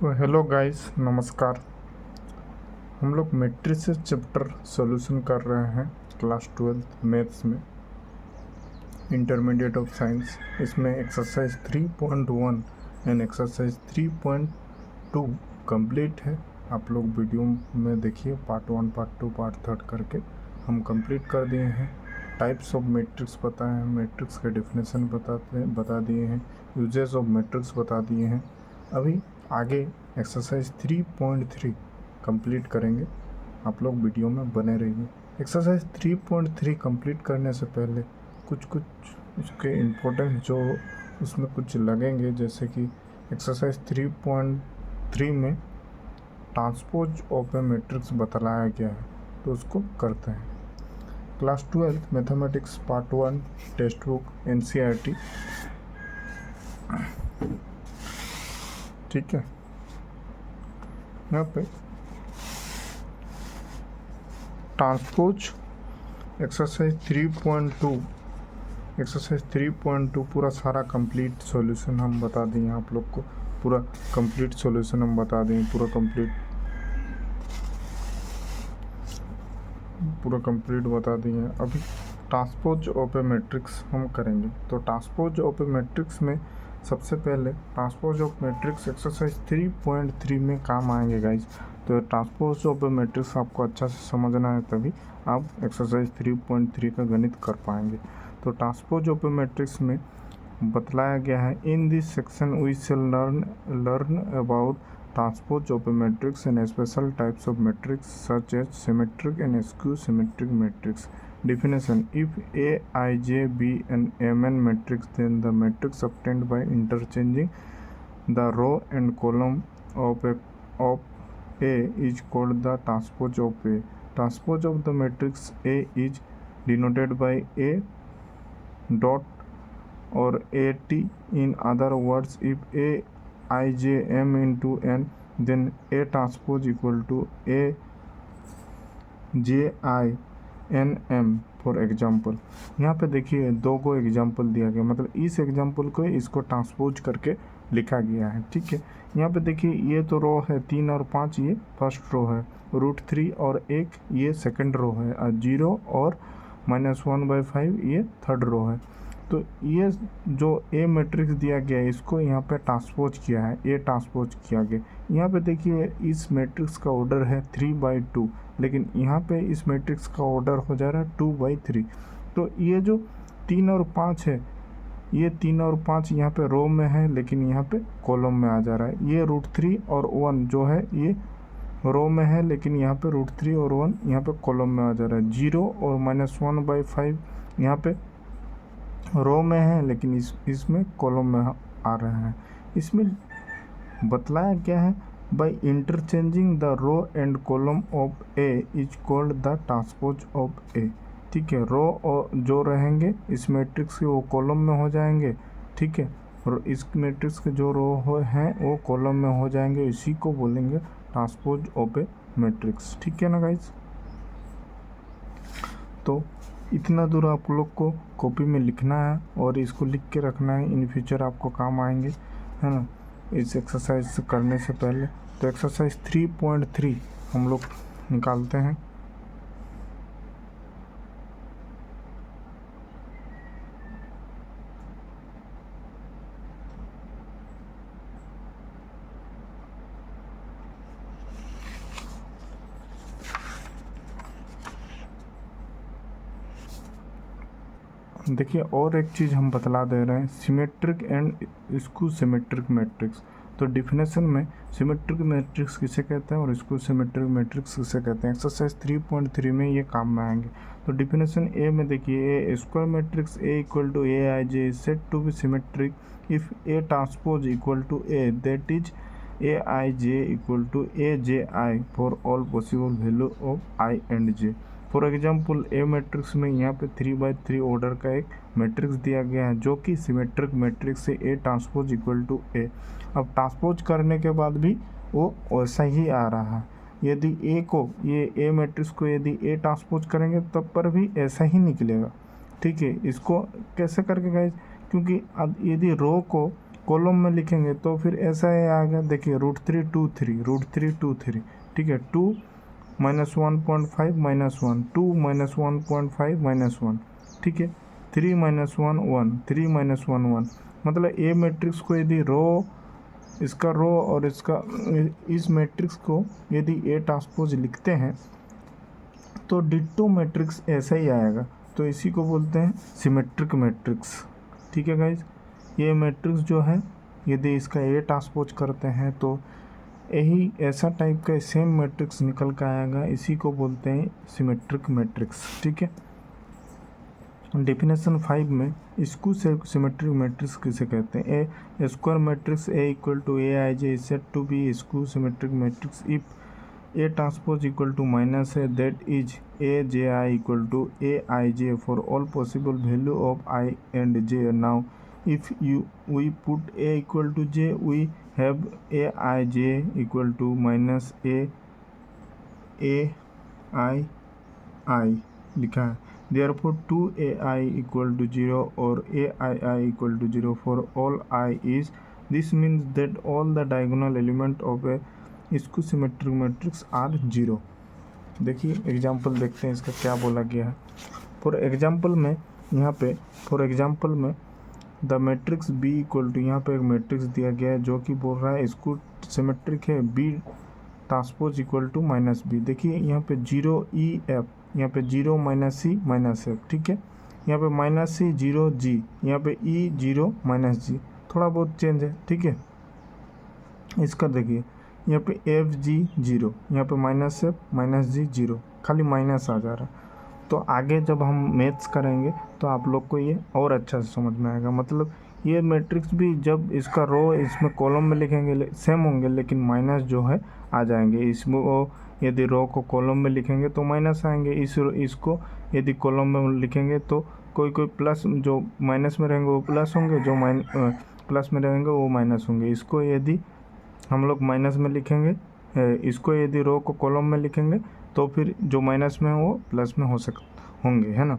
तो hello guys, नमस्कार। हम लोग मैट्रिसेस चैप्टर सॉल्यूशन कर रहे हैं क्लास 12 मैथ्स में, इंटरमीडिएट ऑफ साइंस। इसमें एक्सरसाइज 3.1 एंड एक्सरसाइज 3.2 कंप्लीट है। आप लोग वीडियो में देखिए, पार्ट 1, पार्ट 2, पार्ट 3 करके हम कंप्लीट कर दिए हैं। टाइप्स ऑफ मैट्रिक्स बताए हैं, मैट्रिक्स के डिफिनेशन बता दिए हैं, यूजेस ऑफ मैट्रिक्स बता दिए हैं। अभी आगे एक्सरसाइज 3.3 कंप्लीट करेंगे। आप लोग वीडियो में बने रहिए। एक्सरसाइज 3.3 कंप्लीट करने से पहले कुछ इसके इम्पोर्टेंट जो उसमें कुछ लगेंगे, जैसे कि एक्सरसाइज 3.3 में ट्रांसपोज ऑफ ए मैट्रिक्स बतलाया गया है, तो उसको करते हैं। Class 12 mathematics part 1 text book NCERT, ठीक है। यहाँ पे ट्रांसपोज एक्सरसाइज 3.2 पूरा सारा कंप्लीट सॉल्यूशन हम बता दें आप लोग को। पूरा कंप्लीट सॉल्यूशन हम बता दें, पूरा कंप्लीट बता दिए। अभी ट्रांसपोज ऑफ ए मैट्रिक्स हम करेंगे। तो ट्रांसपोज ऑफ ए मैट्रिक्स में सबसे पहले ट्रांसपोज ऑफ मैट्रिक्स एक्सरसाइज 3.3 में काम आएंगे गाइज। तो ट्रांसपोज ऑफ ए मैट्रिक्स आपको अच्छा से समझना है, तभी आप एक्सरसाइज 3.3 का गणित कर पाएंगे। तो ट्रांसपोज ऑफ ए मैट्रिक्स में बतलाया गया है, in this section we shall learn about transpose of a matrix and special types of matrix such as symmetric and skew symmetric matrix. Definition: if A, I, J, B and Mn matrix, then the matrix obtained by interchanging the row and column of A is called the transpose of A. Transpose of the matrix A is denoted by A dot or AT. In other words, if A I J M into N, then A transpose equal to A J I N M। For example यहाँ पे देखिए 2 को example दिया गया, मतलब इस example को इसको ट्रांसपोज करके लिखा गया है, ठीक है। यहाँ पे देखिए ये तो रो है 3 और 5, ये फर्स्ट रो है, √3 और 1 ये सेकंड रो है, और 0 और -1/5 ये थर्ड रो है। तो ये जो ए मैट्रिक्स दिया गया है, इसको यहाँ पे ट्रांसपोज किया है, ए ट्रांसपोज किया गया। यहाँ पे देखिए इस मैट्रिक्स का ऑर्डर है 3/2, लेकिन यहाँ पे इस मैट्रिक्स का ऑर्डर हो जा रहा है 2/3। तो ये जो 3 और 5 है, ये 3 और 5 यहाँ पे रो में है, लेकिन यहाँ पे कॉलम में आ जा रहा है। ये √3 और 1 जो है ये रो में है, लेकिन यहाँ पे √3 और 1 यहाँ पे कॉलम में आ जा रहा है। 0 और -1/5 यहाँ पे रो में है, लेकिन इसमें कॉलम में आ रहे हैं। इसमें बतलाया गया है, by interchanging the row and column of A is called the transpose of A, ठीक है। रो और जो रहेंगे इस मैट्रिक्स के वो कॉलम में हो जाएंगे, ठीक है, और इस मैट्रिक्स के जो रो हैं वो कॉलम में हो जाएंगे, इसी को बोलेंगे ट्रांसपोज ऑफ ए मैट्रिक्स, ठीक है ना गाइज। तो इतना दूर आप लोग को कॉपी में लिखना है और इसको लिख के रखना है, इन फ्यूचर आपको काम आएंगे, है ना, इस एक्सरसाइज करने से पहले। तो एक्सरसाइज 3.3 हम लोग निकालते हैं। देखिए और एक चीज़ हम बतला दे रहे हैं, symmetric and skew symmetric matrix. तो डिफिनेशन में सिमेट्रिक मैट्रिक्स किसे कहते हैं और स्क्यू सिमेट्रिक मैट्रिक्स किसे कहते हैं, एक्सरसाइज 3.3 में ये काम में आएंगे। तो डिफिनेशन ए में देखिए, a square matrix A equal to AIJ is said to be symmetric if A transpose equal to A, that is AIJ equal to AJI for all possible value of I and J। For example A matrix में यहाँ पे 3/3 order का एक matrix दिया गया है, जो कि सिमेट्रिक मैट्रिक्स से A transpose equal to A। अब ट्रांसपोज करने के बाद भी वो वैसा ही आ रहा है। यदि ये ए मैट्रिक्स को यदि A ट्रांसपोज करेंगे तब पर भी ऐसा ही निकलेगा, ठीक है। इसको कैसे करके गाइस, क्योंकि यदि रो को कॉलम में लिखेंगे तो फिर ऐसा ही आएगा। देखिए √3 ठीक है। 2 -1.5 -1 2 -1.5 -1 ठीक है। 3 -1 1 3 -1 1 मतलब ए मैट्रिक्स को यदि इसका रो और इस मैट्रिक्स को यदि ए ट्रांसपोज लिखते हैं तो डिट्टो मैट्रिक्स ऐसा ही आएगा। तो इसी को बोलते हैं सिमेट्रिक मैट्रिक्स। ठीक है गाइज, ये मैट्रिक्स जो है यदि इसका ए ट्रांसपोज करते हैं तो यही ऐसा टाइप का सेम मैट्रिक्स निकल कर आएगा। इसी को बोलते हैं सिमेट्रिक मैट्रिक्स। ठीक है। डेफिनेशन 5 में स्क्यू सिमेट्रिक मैट्रिक्स किसे कहते हैं? A square matrix A equal to A I J is said to be skew symmetric matrix if A transpose equal to minus A that is A J I equal to A I J for all possible value of I and J. Now if we put A equal to J we have A I J equal to minus A I लिखा है। Therefore 2ai equal to 0 or aii equal to 0 for all I is. This means that all the diagonal element of a skew symmetric matrix are 0. देखिए example देखते हैं इसका क्या बोला गया है। फॉर एग्जाम्पल में यहाँ पे the matrix B equal to, यहाँ पे एक मैट्रिक्स दिया गया है जो कि बोल रहा है स्क्यू सिमेट्रिक है B transpose equal to minus B. देखिए यहाँ पे 0 ई एफ, यहाँ पे 0 -c -f ठीक है। यहाँ पे -c 0 g, यहाँ पे e 0 -g, थोड़ा बहुत चेंज है। ठीक है। इसका देखिए यहाँ पे f g 0, यहाँ पे -f -g 0, खाली माइनस आ जा रहा है। तो आगे जब हम मैथ्स करेंगे तो आप लोग को ये और अच्छा से समझ में आएगा। मतलब ये मैट्रिक्स भी जब इसका रो इसमें कॉलम में लिखेंगे सेम होंगे, लेकिन माइनस जो है आ जाएंगे। इसमें वो यदि रो को कॉलम में लिखेंगे तो माइनस आएंगे, इसको यदि कॉलम में लिखेंगे तो कोई प्लस, जो माइनस में रहेंगे वो प्लस होंगे, जो प्लस में रहेंगे वो माइनस होंगे। इसको यदि हम लोग माइनस में लिखेंगे, इसको यदि रो को कॉलम में लिखेंगे तो फिर जो माइनस में वो प्लस में होंगे, है ना।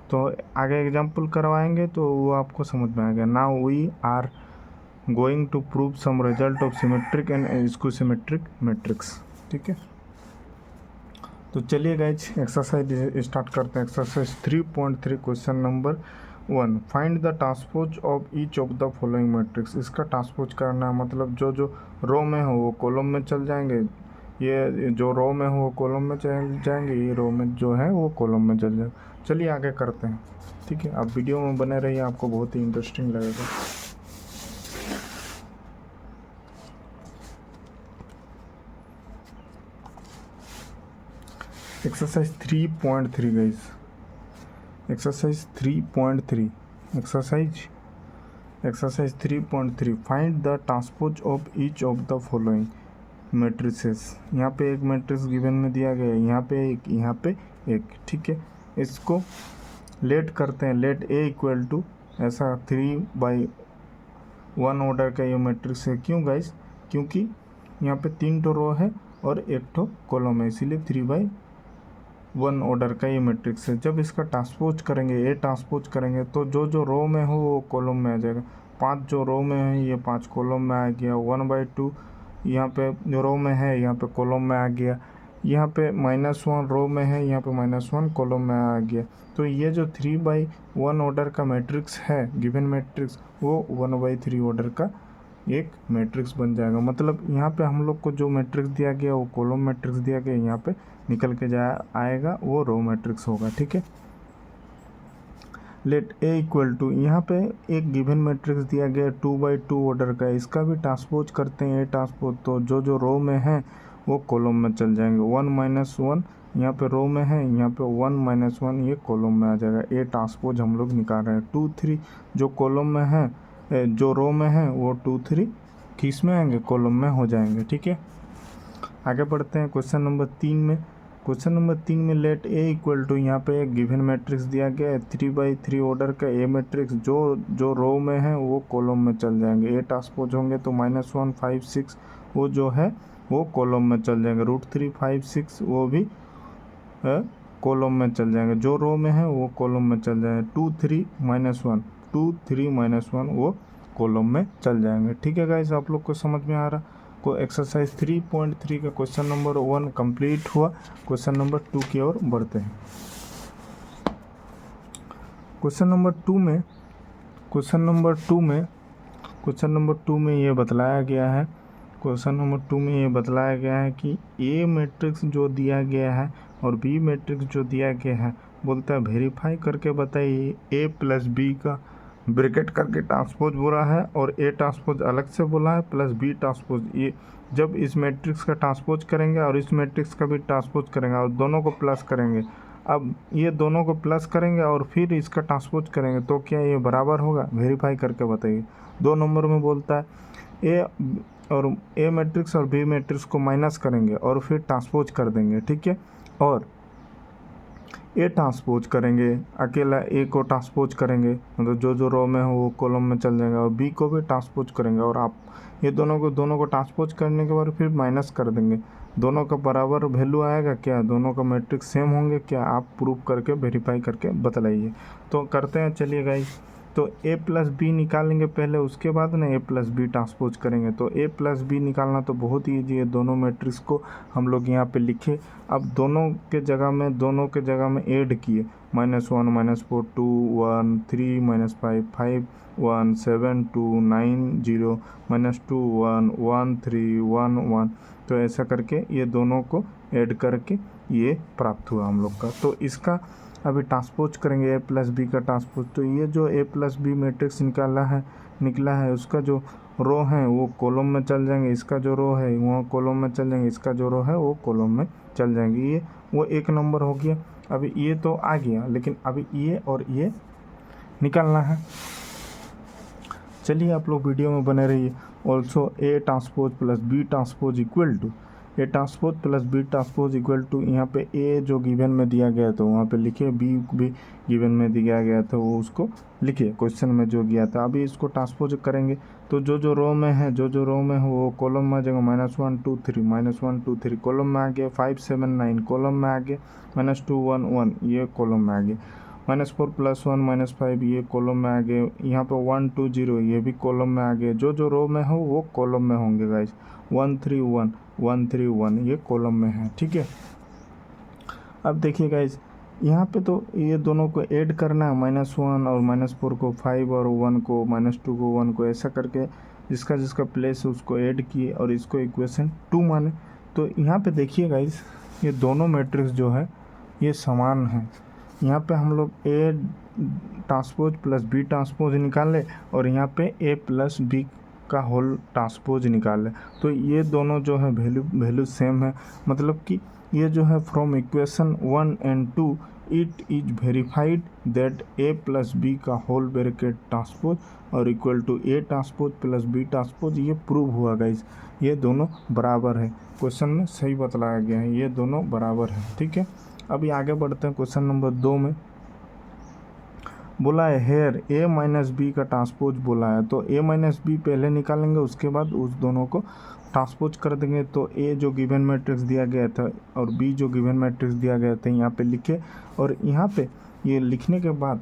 तो आगे एग्जाम्पल करवाएंगे तो वो आपको समझ में आएगा। Now we are going to prove some result of symmetric and skew symmetric matrix. ठीक है। तो चलिए गाइज एक्सरसाइज स्टार्ट करते हैं। Exercise 3.3 question number 1, find the transpose of each of the following matrix. इसका ट्रांसपोज करना है, मतलब जो रो में हो वो कॉलम में चल जाएंगे, ये जो रो में हो वो कॉलम में चल जाएंगे, ये रो में जो है वो कॉलम में चल जाएंगे। चलिए आगे करते हैं। ठीक है, आप वीडियो में बने रहिए, आपको बहुत ही इंटरेस्टिंग लगेगा। Exercise 3.3 guys, exercise 3.3 find the transpose of each of the following matrices. यहाँ पे एक मैट्रिक्स गिवन में दिया गया है, यहाँ पे एक, यहाँ पे एक। ठीक है। इसको लेट करते हैं, लेट ए इक्वल टू ऐसा 3/1 ऑर्डर का ये मैट्रिक्स है। क्यों गाइस? क्योंकि यहाँ पे 3 ठो रो है और 1 ठो कॉलम है, इसीलिए 3/1 ऑर्डर का ये मैट्रिक्स है। जब इसका ट्रांसपोज करेंगे, ए ट्रांसपोज करेंगे तो जो रो में हो वो कॉलम में आ जाएगा। 5 जो रो में है ये 5 कॉलम में आ गया। 1/2 यहाँ पे जो रो में है यहाँ पे कॉलम में आ गया। यहाँ पे -1 रो में है, यहाँ पे -1 कॉलम में आ गया। तो ये जो 3/1 ऑर्डर का मैट्रिक्स है, गिवन मैट्रिक्स, वो 1/3 ऑर्डर का एक मैट्रिक्स बन जाएगा। मतलब यहाँ पे हम लोग को जो मैट्रिक्स दिया गया वो कॉलम मैट्रिक्स दिया गया, यहाँ पे निकल के आएगा वो रो मैट्रिक्स होगा। ठीक है। लेट ए इक्वल टू, यहाँ पे एक गिवन मैट्रिक्स दिया गया 2/2 ऑर्डर का, इसका भी ट्रांसपोज करते हैं ए ट्रांसपोज, तो जो रो में है वो कॉलम में चल जाएंगे। 1 -1 यहाँ पे रो में है, यहाँ पे 1 -1 ये कॉलम में आ जाएगा। ए ट्रांसपोज हम लोग निकाल रहे हैं। 2 3 जो कॉलम में है, जो रो में है वो 2 3 किस में आएंगे? कॉलम में हो जाएंगे। ठीक है। आगे बढ़ते हैं क्वेश्चन नंबर 3 में। क्वेश्चन नंबर 3 में लेट ए इक्वल टू, यहाँ पे एक गिवन मैट्रिक्स दिया गया है 3/3 ऑर्डर का ए मैट्रिक्स, जो रो में है वो कॉलम में चल जाएंगे। ए ट्रांसपोज होंगे तो -1 5 6 वो जो है वो कॉलम में चल जाएंगे। √3 5 6 वो भी कॉलम में चल जाएंगे। जो रो में है वो कॉलम में चल जाएंगे। 2 3 -1 वो कॉलम में चल जाएंगे। ठीक है गाइस, आप लोग को समझ में आ रहा। को एक्सरसाइज 3.3 का क्वेश्चन नंबर 1 कंप्लीट हुआ। क्वेश्चन नंबर 2 की ओर बढ़ते हैं। क्वेश्चन नंबर टू में ये बतलाया गया है कि ए मैट्रिक्स जो दिया गया है और बी मैट्रिक्स जो दिया गया है, बोलता है वेरीफाई करके बताइए ए प्लस बी का ब्रैकेट करके ट्रांसपोज बोला है और ए ट्रांसपोज अलग से बोला है प्लस बी ट्रांसपोज। ये जब इस मैट्रिक्स का ट्रांसपोज करेंगे और इस मैट्रिक्स का भी ट्रांसपोज करेंगे और दोनों को प्लस करेंगे, अब ये दोनों को प्लस करेंगे और फिर इसका ट्रांसपोज करेंगे तो क्या ये बराबर होगा? वेरीफाई करके बताइए। 2 नंबर में बोलता है ए मैट्रिक्स और बी मैट्रिक्स को माइनस करेंगे और फिर ट्रांसपोज कर देंगे। ठीक है, और ए ट्रांसपोज करेंगे, अकेला ए को ट्रांसपोज करेंगे, मतलब जो रो में हो वो कॉलम में चल जाएगा, और बी को भी ट्रांसपोज करेंगे और आप ये दोनों को ट्रांसपोज करने के बाद फिर माइनस कर देंगे। दोनों का बराबर वैल्यू आएगा क्या? दोनों का मैट्रिक्स सेम होंगे क्या? आप प्रूव करके वेरीफाई करके बतलाइए। तो करते हैं, चलिए गाइस। तो ए प्लस बी निकालेंगे पहले, उसके बाद ना ए प्लस बी ट्रांसपोज करेंगे। तो ए प्लस बी निकालना तो बहुत ही ईजी है। दोनों मैट्रिक्स को हम लोग यहाँ पे लिखे, अब दोनों के जगह में ऐड किए, -1 -4 2 1 3 -5 5 1 7 2 9 0 -2 1 1 3 1 1। तो ऐसा करके ये दोनों को ऐड करके ये प्राप्त हुआ हम लोग का। तो इसका अभी ट्रांसपोज करेंगे ए प्लस बी का ट्रांसपोज। तो ये जो ए प्लस बी मैट्रिक्स निकला है उसका जो रो है वो कॉलम में चल जाएंगे, इसका जो रो है वो कॉलम में चल जाएंगे, इसका जो रो है वो कॉलम में चल जाएंगे। ये वो 1 नंबर हो गया। अभी ये तो आ गया, लेकिन अभी ये और ये निकालना है। चलिए आप लोग वीडियो में बने रहिए। Also A transpose plus B transpose equal to A transpose plus B transpose equal to, यहाँ पे ए जो गिवन में दिया गया था वहाँ पे लिखे, बी भी गिवन में दिया गया था वो उसको लिखिए क्वेश्चन में जो गया था। अभी इसको ट्रांसपोज करेंगे तो जो रो में है वो कॉलम में आ जाएगा। -1 2 3 -1 2 3 कॉलम में आ गया। 5 7 9 कॉलम में आ गया। -2 1 1 ये कॉलम में आ गया। -4 + 1 -5 ये कॉलम में आ गए। यहाँ पे 1 2 0 ये भी कॉलम में आ गए। जो रो में हो वो कॉलम में होंगे गाइस। 1 3 1 1 3 1 ये कॉलम में है। ठीक है, अब देखिए गाइस, यहाँ पे तो ये दोनों को ऐड करना है, -1 और -4 को 5 और 1 को, -2 को 1 को, ऐसा करके जिसका प्लेस है उसको ऐड किए और इसको इक्वेशन 2 माने। तो यहाँ पे देखिए गाइस, ये दोनों मैट्रिक्स जो है ये समान है। यहाँ पे हम लोग A transpose plus B transpose निकाले और यहाँ पे ए प्लस बी का होल ट्रांसपोज निकाले। तो ये दोनों जो है वैल्यू सेम है, मतलब कि ये जो है from equation 1 and 2 it is verified that A plus B का होल ब्रैकेट ट्रांसपोज और equal to A transpose plus B transpose. ये प्रूव हुआ गाइस, ये दोनों बराबर है। क्वेश्चन में सही बतलाया गया है, ये दोनों बराबर है। ठीक है, अभी आगे बढ़ते हैं। क्वेश्चन नंबर 2 में बोला है हेयर ए माइनस बी का ट्रांसपोज बोला है। तो ए माइनस बी पहले निकालेंगे, उसके बाद उस दोनों को ट्रांसपोज कर देंगे। तो ए जो गिवन मैट्रिक्स दिया गया था और बी जो गिवन मैट्रिक्स दिया गया था यहाँ पे लिखे, और यहाँ पे ये लिखने के बाद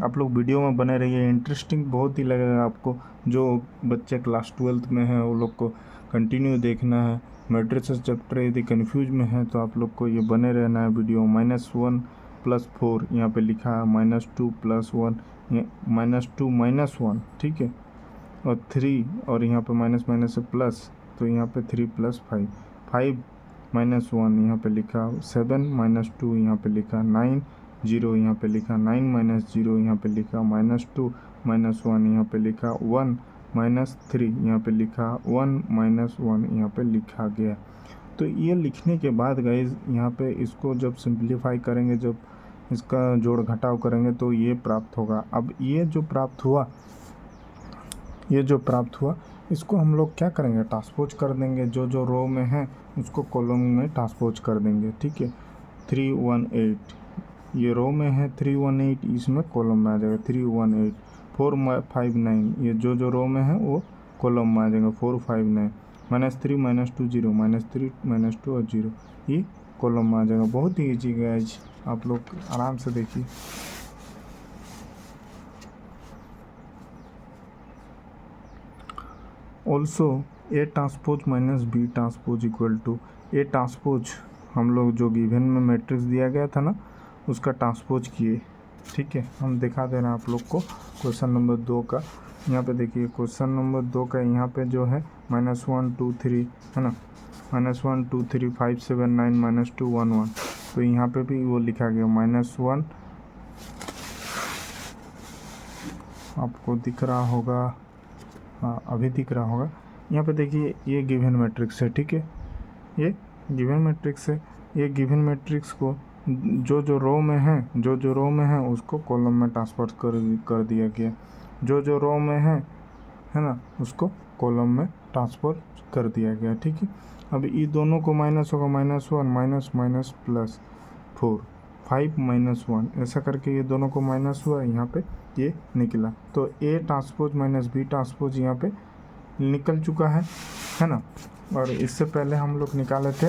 आप लोग वीडियो में बने रहिए, इंटरेस्टिंग बहुत ही लगेगा आपको। जो बच्चे क्लास 12th में हैं वो लोग को कंटिन्यू देखना है। मैट्रिसेस चैप्टर यदि कन्फ्यूज में है तो आप लोग को ये बने रहना है वीडियो। -1 + 4 यहाँ पे लिखा है, -2 + 1 -2 -1, ठीक है, और 3 और यहाँ पे माइनस से प्लस, तो यहाँ पे 3 + 5 5 -1 यहाँ पे लिखा, 7 -2 यहाँ पे लिखा, 9 0 यहाँ पे लिखा, 9 - 0 यहाँ पे लिखा, -2 -1 यहाँ पे लिखा, 1 -3 यहाँ पे लिखा, 1 -1 यहाँ पे लिखा गया। तो ये लिखने के बाद गाइज यहाँ पे इसको जब सिंप्लीफाई करेंगे, जब इसका जोड़ घटाव करेंगे तो ये प्राप्त होगा। अब ये जो प्राप्त हुआ इसको हम लोग क्या करेंगे, ट्रांसपोज कर देंगे। जो रो में है उसको कॉलम में ट्रांसपोज कर देंगे। ठीक है, 3 1 8 ये रो में है, 3 1 8 इसमें कॉलम में आ जाएगा, 3 1 8 4 5 9 ये जो रो में है वो कॉलम में आ जाएगा, 4 5 9 -3 -2 0 -3 -2 और 0 ये कॉलम में आ जाएगा। बहुत ही ईजी गाइज, आप लोग आराम से देखिए। Also A transpose minus B transpose equal to A transpose, हम लोग जो गिवन में मैट्रिक्स दिया गया था ना उसका ट्रांसपोज किए। ठीक है, हम दिखा दे रहे हैं आप लोग को क्वेश्चन नंबर 2 का। यहाँ पे देखिए क्वेश्चन नंबर 2 का यहाँ पे जो है -1 2 3 है ना, -1 2 3 5 7 9 -2 1 1, तो यहाँ पे भी वो लिखा गया -1, आपको दिख रहा होगा, हाँ अभी दिख रहा होगा। यहाँ पे देखिए ये गिवन मैट्रिक्स है। ठीक है, ये गिवन मैट्रिक्स है। ये गिवन मैट्रिक्स को जो रो में है, जो रो में है उसको कॉलम में ट्रांसफर कर दिया गया। जो रो में है ना, उसको कॉलम में ट्रांसफर कर दिया गया। ठीक है, अब ये दोनों को माइनस होगा, -1 माइनस माइनस प्लस 4 5 -1, ऐसा करके ये दोनों को माइनस हुआ, यहाँ पे ये निकला। तो A transpose minus B transpose यहाँ पे निकल चुका है ना। और इससे पहले हम लोग निकाले थे,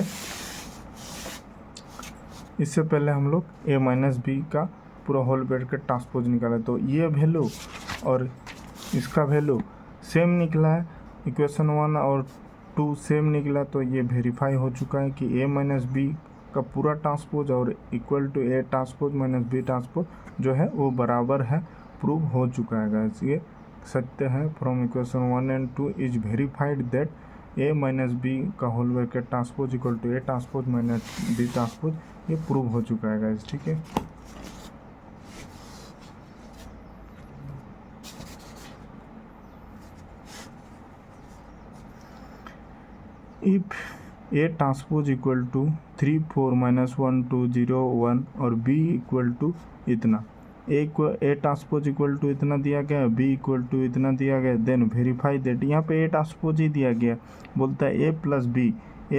इससे पहले हम लोग ए माइनस बी का पूरा होल ब्रैकेट ट्रांसपोज निकाला, तो ये वैल्यू और इसका वैल्यू सेम निकला है। इक्वेशन 1 और 2 सेम निकला, तो ये वेरीफाई हो चुका है कि ए माइनस बी का पूरा ट्रांसपोज और equal to A transpose minus B transpose जो है वो बराबर है, प्रूव हो चुका है गाइस। ये सत्य है। From equation 1 and 2 is verified that A minus B का whole bracket transpose equal to A transpose minus B transpose, ये प्रूव हो चुका है गाइस। ठीक है, if A transpose equal to 3 4 -1 2 0 1 और बी इक्वल टू इतना, ए ट्रांसपोज इक्वल टू इतना दिया गया, बी इक्वल टू इतना दिया गया, देन वेरीफाई दैट, यहाँ पे ए ट्रांसपोज ही दिया गया, बोलता है ए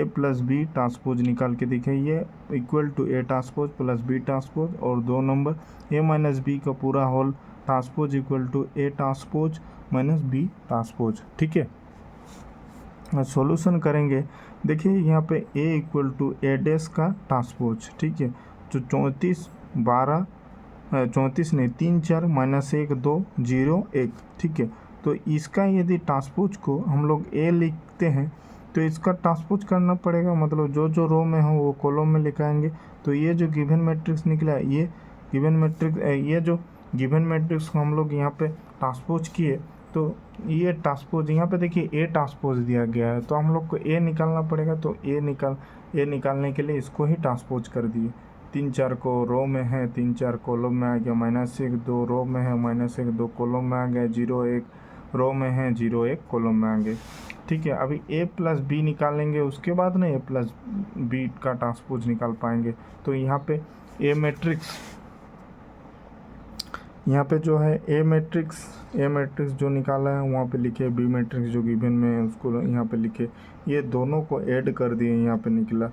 प्लस बी ट्रांसपोज निकाल के दिखाइए equal to A transpose plus B transpose, और 2 नंबर ए माइनस बी का पूरा whole transpose equal to A transpose minus B transpose. ठीक है, सॉल्यूशन करेंगे। देखिए यहाँ पे a equal to A dash का ट्रांसपोज। ठीक है, जो 34 12 34 नहीं 3 4 -1 2 0 1। ठीक है, तो इसका यदि ट्रांसपोज को हम लोग a लिखते हैं तो इसका ट्रांसपोज करना पड़ेगा, मतलब जो रो में हो वो कॉलम में लिखाएंगे। तो ये जो गिवन मैट्रिक्स निकला है, ये गिवन मैट्रिक्स, ये जो गिवन मैट्रिक्स को हम लोग यहाँ पे ट्रांसपोज किए, तो ये ट्रांसपोज यहाँ पे देखिए ए ट्रांसपोज दिया गया है, तो हम लोग को ए निकालना पड़ेगा। तो ए निकालने के लिए इसको ही ट्रांसपोज कर दिए। 3 4 को रो में है, 3 4 कॉलम में आ गया, -1 2 रो में है, -1 2 कॉलम में आ गया, 0 1 रो में है, 0 1 कॉलम में आ गए। ठीक है, अभी ए प्लस बी निकालेंगे, उसके बाद ना ए प्लस बी का ट्रांसपोज निकाल पाएंगे। तो यहाँ पे ए मैट्रिक्स, यहाँ पे जो है ए मैट्रिक्स जो निकाला है वहाँ पे लिखे, बी मैट्रिक्स जो गिवन में है उसको यहाँ पे लिखे, ये दोनों को ऐड कर दिए, यहाँ पे निकला।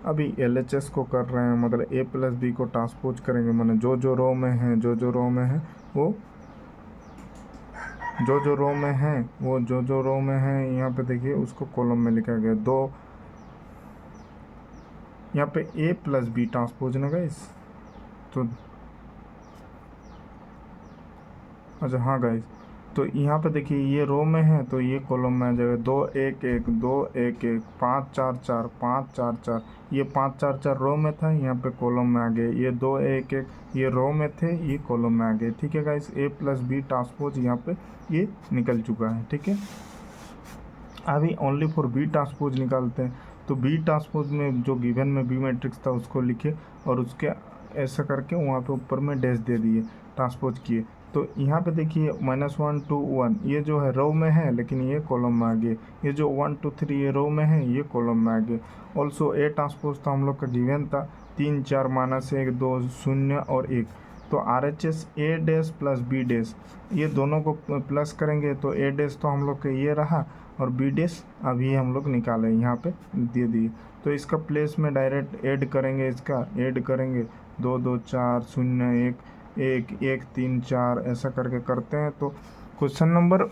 अभी LHS को कर रहे हैं, मतलब ए प्लस बी को ट्रांसपोज करेंगे, मतलब जो रो में है, जो रो में है वो जो रो में है वो जो रो में है, यहाँ पे देखिए उसको कॉलम में लिखा गया। 2 यहाँ पे ए प्लस बी ट्रांसपोज ना गाइस, तो अच्छा हाँ गाइस, तो यहाँ पे देखिए ये रो में है तो ये कॉलम में आ जाएगा। 2 1 1 2 1 1 5 4 4 5 4 4, ये 5 4 4 रो में था, यहाँ पे कॉलम में आ गए। ये 2 1 1 ये रो में थे, ये कॉलम में आ गए। ठीक है गाइस, ए प्लस बी ट्रांसपोज यहाँ पे ये निकल चुका है। ठीक है, अभी ओनली फॉर बी ट्रांसपोज निकालते हैं। तो बी ट्रांसपोज में जो गिवन में बी मैट्रिक्स था उसको लिखे और उसके ऐसा करके वहाँ पे ऊपर में डैश दे दिए, ट्रांसपोज किए। तो यहाँ पे देखिए -1 2 1 ये जो है रो में है, लेकिन ये कॉलम में आ गए। ये जो 1 2 3 ये रो में है, ये कॉलम में आ गए। ऑल्सो ए ट्रांसपोज था हम लोग का गिवन था 3 4 -1 2 0 और 1। तो RHS ए डैश प्लस बी डैश, ये दोनों को प्लस करेंगे तो ए डैश तो हम लोग का ये रहा और बी डैश अभी हम लोग निकाले, यहाँ पे दे दिए। तो इसका प्लेस में डायरेक्ट ऐड करेंगे, इसका ऐड करेंगे 2 2 4 0 1 1 1 3 4 ऐसा करके करते हैं। तो क्वेश्चन नंबर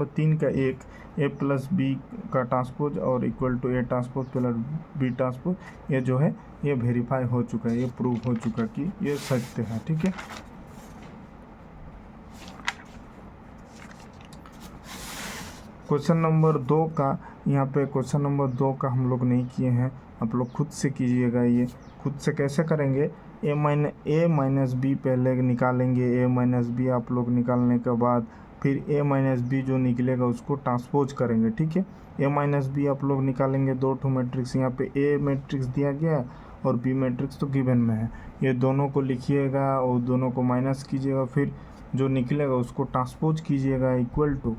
3 का एक ए प्लस बी का ट्रांसपोज और equal to A transpose plus B transpose, ये जो है ये वेरीफाई हो चुका है, ये प्रूव हो चुका कि ये सत्य है। ठीक है, क्वेश्चन नंबर 2 का, यहाँ पे क्वेश्चन नंबर 2 का हम लोग नहीं किए हैं, आप लोग खुद से कीजिएगा। ये खुद से कैसे करेंगे, ए माइनस बी पहले निकालेंगे। ए माइनस बी आप लोग निकालने के बाद फिर ए माइनस बी जो निकलेगा उसको ट्रांसपोज करेंगे, ठीक है। ए माइनस बी आप लोग निकालेंगे, 2 ठो मैट्रिक्स यहाँ पे ए मैट्रिक्स दिया गया है और बी मैट्रिक्स तो गिवन में है। ये दोनों को लिखिएगा और दोनों को माइनस कीजिएगा, फिर जो निकलेगा उसको ट्रांसपोज कीजिएगा इक्वल टू।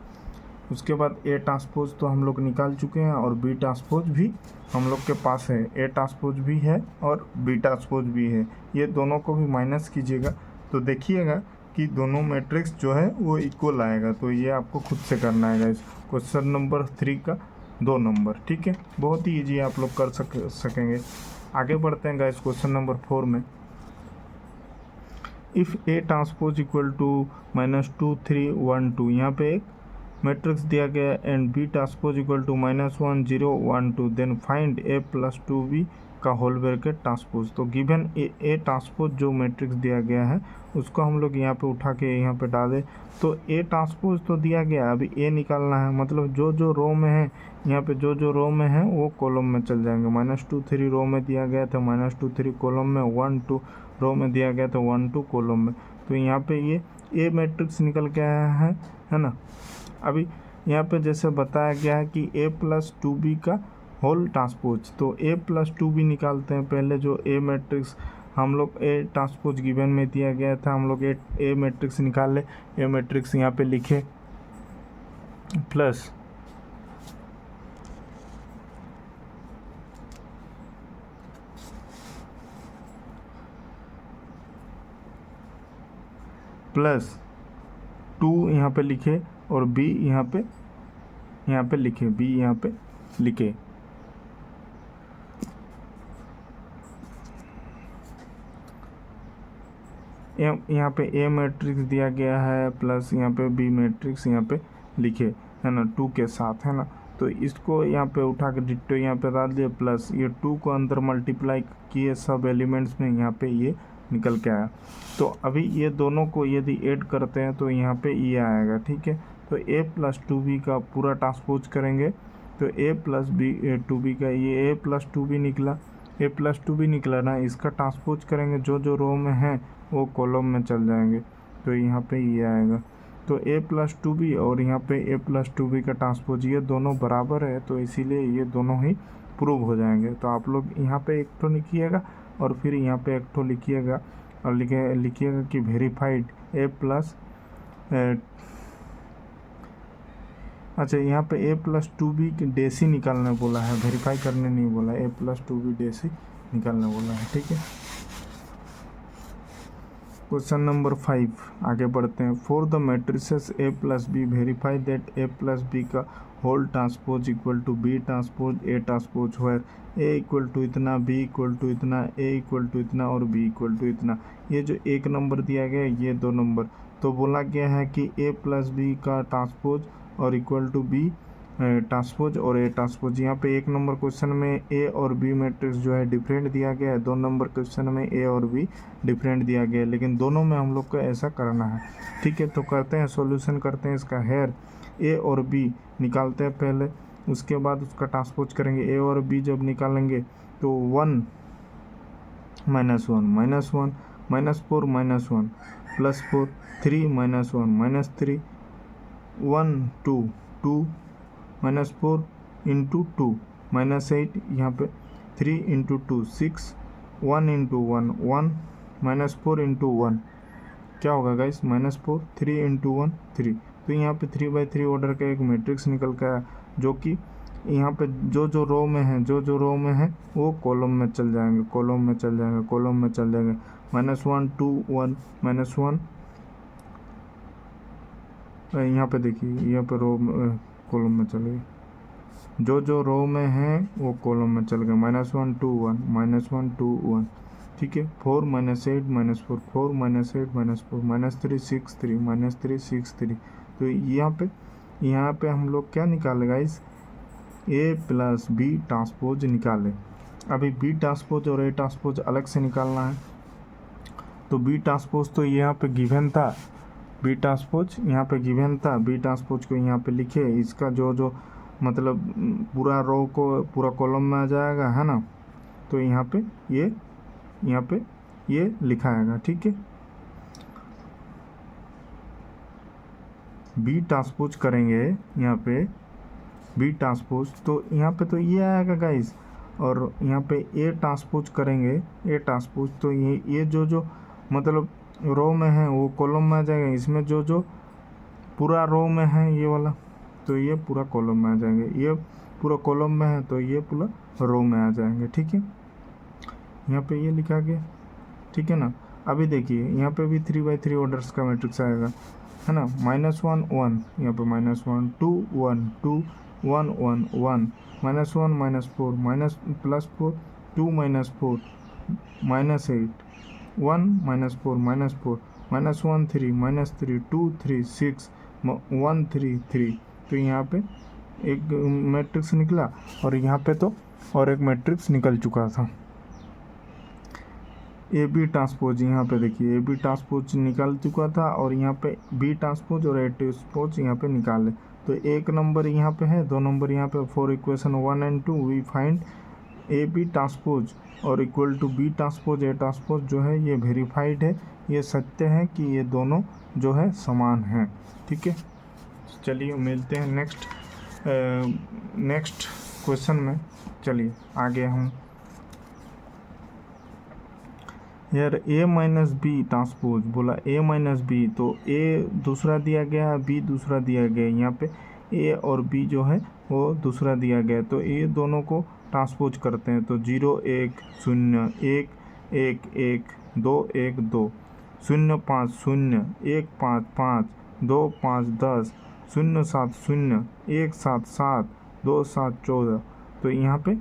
उसके बाद ए ट्रांसपोज तो हम लोग निकाल चुके हैं और बी ट्रांसपोज भी हम लोग के पास है। ए ट्रांसपोज भी है और बी ट्रांसपोज भी है, ये दोनों को भी माइनस कीजिएगा तो देखिएगा कि दोनों मैट्रिक्स जो है वो इक्वल आएगा। तो ये आपको खुद से करना है गाइस, क्वेश्चन नंबर 3 का 2 नंबर, ठीक है। बहुत ही ईजी आप लोग कर सकेंगे। आगे बढ़ते हैं गाइस क्वेश्चन नंबर 4 में। If A transpose equal to -2 3 1 2, यहाँ पे एक मैट्रिक्स दिया गया and B transpose equal to -1 0 1 2, then find A plus 2b का होल ब्रैकेट ट्रांसपोज। तो गिवन ए ट्रांसपोज जो मैट्रिक्स दिया गया है उसको हम लोग यहाँ पे उठा के यहाँ पे डालें। तो ए ट्रांसपोज तो दिया गया, अभी ए निकालना है, मतलब जो जो रो में है यहाँ पे जो जो रो में है वो कॉलम में चल जाएंगे। -2 3 रो में दिया गया था, -2 3 कॉलम में, 1 2 रो में दिया गया था, 1 2 कॉलम में। तो यहाँ पे ये ए मैट्रिक्स निकल के आया है ना। अभी यहाँ पे जैसे बताया गया है कि ए प्लस 2b का होल ट्रांसपोज, तो ए प्लस 2b निकालते हैं पहले। जो ए मैट्रिक्स हम लोग ए ट्रांसपोज गिवन में दिया गया था, हम लोग ए मैट्रिक्स निकाल ले। ए मैट्रिक्स यहाँ पे लिखे प्लस +2 यहाँ पे लिखे और b यहाँ पे लिखे, b यहाँ पे लिखे। यहाँ पे ए मैट्रिक्स दिया गया है प्लस यहाँ पे बी मैट्रिक्स यहाँ पे लिखे, है ना, 2 के साथ, है ना। तो इसको यहाँ पे उठा के डिट्टो यहाँ पे डाल दिए, प्लस ये 2 को अंदर मल्टीप्लाई किए सब एलिमेंट्स में, यहाँ पे ये निकल के आया। तो अभी ये दोनों को यदि ऐड करते हैं तो यहाँ पे ये आएगा, ठीक है। तो a प्लस 2b का पूरा ट्रांसपोज करेंगे, तो a प्लस 2b का ये a प्लस 2b निकला, a प्लस 2b निकला ना, इसका ट्रांसपोज करेंगे, जो जो रो में है वो कॉलम में चल जाएंगे। तो यहाँ पे ये आएगा। तो a प्लस 2b और यहाँ पे a प्लस 2b का ट्रांसपोज, ये दोनों बराबर है तो इसीलिए ये दोनों ही प्रूव हो जाएंगे। तो आप लोग यहाँ पे एक ठो लिखिएगा और फिर यहाँ पे एक ठो लिखिएगा और लिखिएगा कि वेरीफाइड a प्लस अच्छा, यहाँ पे a प्लस 2b डेसी निकालने बोला है, वेरीफाई करने नहीं बोला, a प्लस 2b डेसी निकालने बोला है, ठीक है। क्वेश्चन नंबर 5 आगे बढ़ते हैं। For the matrices a plus B verify that a plus B का whole transpose equal to B transpose A transpose where a equal to इतना, b इक्वल टू इतना, a इक्वल टू इतना और b equal to इतना। ये जो 1 number दिया गया है, ये 2 नंबर, तो बोला गया है कि a प्लस बी का ट्रांसपोज और इक्वल टू बी ट्रांसपोज और ए ट्रांसपोज। यहाँ पे 1 नंबर क्वेश्चन में ए और बी मैट्रिक्स जो है डिफरेंट दिया गया है, 2 नंबर क्वेश्चन में ए और बी डिफरेंट दिया गया है, लेकिन दोनों में हम लोग को ऐसा करना है, ठीक है। तो करते हैं, सॉल्यूशन करते हैं इसका। हेयर ए और बी निकालते हैं पहले, उसके बाद उसका ट्रांसपोज करेंगे। ए और बी जब निकालेंगे तो 1 -1 -1 -4 -1 +4 3 -1 -3 1 2 2 -4 इंटू 2 -8, यहाँ पे 3 इंटू 2 6 1 इंटू 1 1 -4 इंटू 1 क्या होगा गाइस, -4 3 इंटू 1 3। तो यहाँ पे 3/3 ऑर्डर का एक मैट्रिक्स निकल के आया, जो कि यहाँ पे जो जो रो में है वो कॉलम में चल जाएंगे, कॉलम में चल जाएंगे -1 2 1 -1। यहाँ पे देखिए, यहाँ पे रो कॉलम में चले गए, जो जो रो में है वो कॉलम में चल गए, -1 2 1 -1 2 1, ठीक है। 4 -8 -4 4 -8 -4 -3 6 3 -3 6 3। तो यहाँ पे हम लोग क्या निकाले गाइस, a प्लस बी ट्रांसपोज निकाले। अभी बी ट्रांसपोज और ए ट्रांसपोज अलग से निकालना है। तो बी ट्रांसपोज तो यहाँ पे गिवन था, बी ट्रांसपोज यहाँ पे गिवन था, बी ट्रांसपोज को यहाँ पे लिखे, इसका जो जो मतलब पूरा रो को पूरा कॉलम में आ जाएगा, है ना। तो यहाँ पे ये लिखा आएगा, ठीक है। बी ट्रांसपोज करेंगे यहाँ पे बी ट्रांसपोज, तो यहाँ पे तो ये आएगा गाइस, और यहाँ पे ए ट्रांसपोज करेंगे, ए ट्रांसपोज, तो ये जो जो मतलब रो में है वो कॉलम में आ जाएगा। इसमें जो जो पूरा रो में है ये वाला, तो ये पूरा कॉलम में आ जाएंगे। ये पूरा कॉलम में है तो ये पूरा रो में आ जाएंगे, ठीक है। यहाँ पे ये लिखा गया, ठीक है ना। अभी देखिए यहाँ पे भी 3x3 ऑर्डर्स का मैट्रिक्स आएगा, है ना। -1 1, यहाँ पे -1 2 1 2 1 1 1, -1 -4 +4 2 -4 -8 1 -4 -4 -1 3 -3 2 3 6 1 3 3। तो यहाँ पे एक मैट्रिक्स निकला, और यहाँ पे तो और एक मैट्रिक्स निकल चुका था। ए बी ट्रांसपोज, यहाँ पे देखिए ए बी ट्रांसपोज निकाल चुका था, और यहाँ पे बी ट्रांसपोज और ए ट्रांसपोज यहाँ पे निकाले। तो एक नंबर यहाँ पे है, 2 नंबर यहाँ पे। For equation 1 and 2 we find A B transpose और equal to B transpose A transpose जो है ये वेरीफाइड है, ये सत्य है कि ये दोनों जो है समान हैं, ठीक है। चलिए मिलते हैं नेक्स्ट क्वेश्चन में। चलिए आगे हम यार ए माइनस बी ट्रांसपोज बोला, ए माइनस बी, तो ए दूसरा दिया गया, बी दूसरा दिया गया। यहाँ पे ए और बी जो है वो दूसरा दिया गया, तो ये दोनों को ट्रांसपोज करते हैं। तो 0 1 0 1 1 1 2 1 2 0 5 0 1 5 5 2 5 10 0 7 0 1 7 7 2 7 14। तो यहाँ पे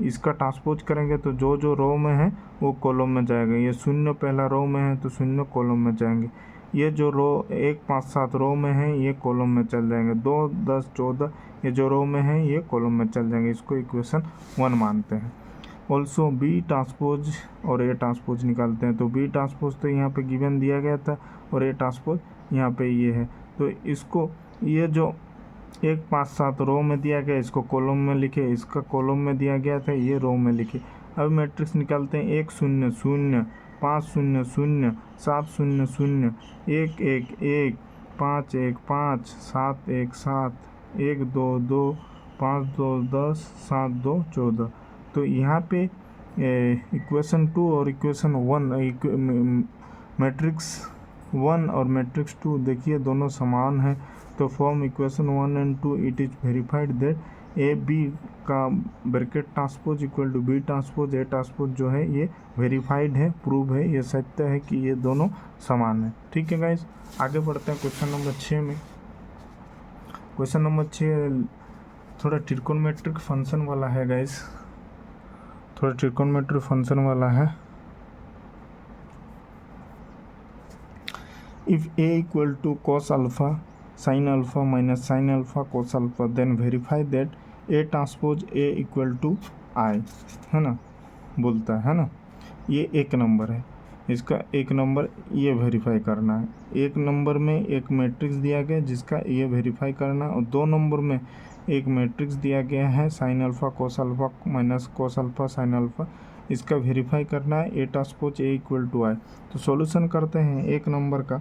इसका ट्रांसपोज करेंगे तो जो जो रो में है वो कॉलम में जाएगा। ये 0 पहला रो में है तो 0 कॉलम में जाएंगे। ये जो रो 1 5 7 रो में है ये कॉलम में चल जाएंगे। 2 10 14 ये जो रो में है ये कॉलम में चल जाएंगे। इसको इक्वेशन 1 मानते हैं। ऑल्सो बी ट्रांसपोज और ए ट्रांसपोज निकालते हैं। तो बी ट्रांसपोज तो यहाँ पे गिवन दिया गया था, और ए ट्रांसपोज यहाँ पे ये है। तो इसको ये जो 1 5 7 रो में दिया गया इसको कॉलम में लिखे, इसका कॉलम में दिया गया था ये रो में लिखे। अब मैट्रिक्स निकालते हैं। 1 0 0 5 0 0 7 0 0 1 1 1 5 1 5 7 1 7 1 2 2 5 2 10 7 2 14। तो यहाँ पे इक्वेशन 2 और इक्वेशन 1 मैट्रिक्स 1 और मैट्रिक्स 2 देखिए दोनों समान हैं। तो from equation 1 and 2 it is verified that A B का bracket transpose equal to B transpose A transpose जो है ये वेरीफाइड है, प्रूव है, ये सत्य है कि ये दोनों समान है। ठीक है गाइज, आगे बढ़ते हैं क्वेश्चन नंबर 6 में। क्वेश्चन नंबर 6 थोड़ा ट्रिकोनोमेट्रिक फंक्शन वाला है गाइज, थोड़ा ट्रिकोनोमेट्रिक फंक्शन वाला है। If A equal to cos alpha sine alpha minus sine alpha cos alpha then verify that A transpose A equal to I, है ना, बोलता है ना। ये एक नंबर है, इसका एक नंबर ये वेरीफाई करना है। एक नंबर में एक मैट्रिक्स दिया गया जिसका ये वेरीफाई करना है, और 2 नंबर में एक मैट्रिक्स दिया गया है sine alpha cos alpha minus cos alpha sine alpha, इसका वेरीफाई करना है A transpose A equal to I. तो सॉल्यूशन करते हैं एक नंबर का।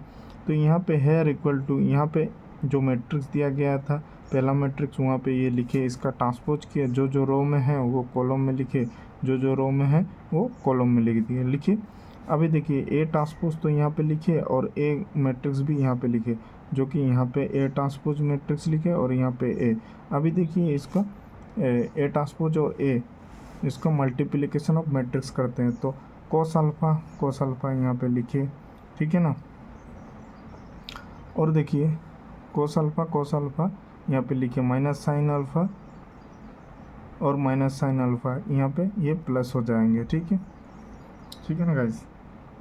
तो यहाँ पे हेयर इक्वल टू, यहाँ पे जो मैट्रिक्स दिया गया था पहला मैट्रिक्स वहाँ पे ये लिखे, इसका ट्रांसपोज किया, जो जो रो में है वो कॉलम में लिखे, जो जो रो में है वो कॉलम में लिख दिए, लिखिए। अभी देखिए ए ट्रांसपोज तो यहाँ पे लिखे और ए मैट्रिक्स भी यहाँ पे लिखे, जो कि यहाँ पे ए ट्रांसपोज मैट्रिक्स लिखे और यहाँ पे ए। अभी देखिए इसका ए ट्रांसपोज और ए इसका मल्टीप्लिकेशन ऑफ मैट्रिक्स करते हैं। तो कोस अल्फा यहाँ पे लिखिए, ठीक है ना। और देखिए कोस अल्फा यहाँ पे लिखिए माइनस साइन अल्फा और माइनस साइन अल्फा, यहाँ पे ये प्लस हो जाएंगे, ठीक है ना गाइस।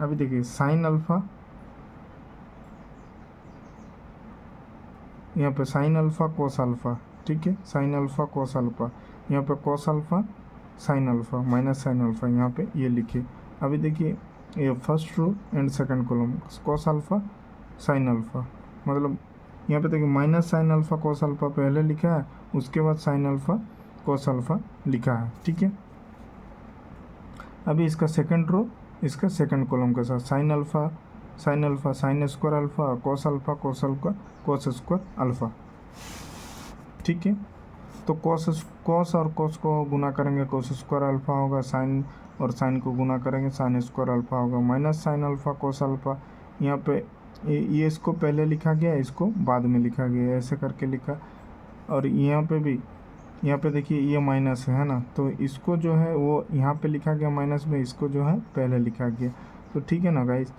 अभी देखिए साइन अल्फा, यहाँ पे साइन अल्फा कोस अल्फा, ठीक है, साइन अल्फा कोस अल्फा, यहाँ पे cos alpha sine alpha minus sine alpha, यहाँ पे ये लिखिए। अभी देखिए ये first row and second column, cos alpha sine alpha, मतलब यहाँ पे देखिए minus sine alpha cos alpha पहले लिखा है, उसके बाद साइन अल्फ़ा कोस अल्फ़ा लिखा है, ठीक है। अभी इसका सेकंड रो इसका सेकंड कॉलम के साथ sine alpha sine square alpha cos alpha कोस स्क्वायर अल्फ़ा, ठीक है। तो कॉस और कोस को गुना करेंगे कोस स्क्वायर अल्फ़ा होगा, साइन और साइन को गुना करेंगे साइन स्क्वायर अल्फ़ा होगा, minus sine alpha cos alpha. यहाँ पे ये इसको पहले लिखा गया, इसको बाद में लिखा गया, ऐसे करके लिखा। और यहाँ पे भी, यहाँ पे देखिए ये माइनस है ना, तो इसको जो है वो यहाँ पे लिखा गया माइनस में, इसको जो है पहले लिखा गया, तो ठीक है ना गाइस।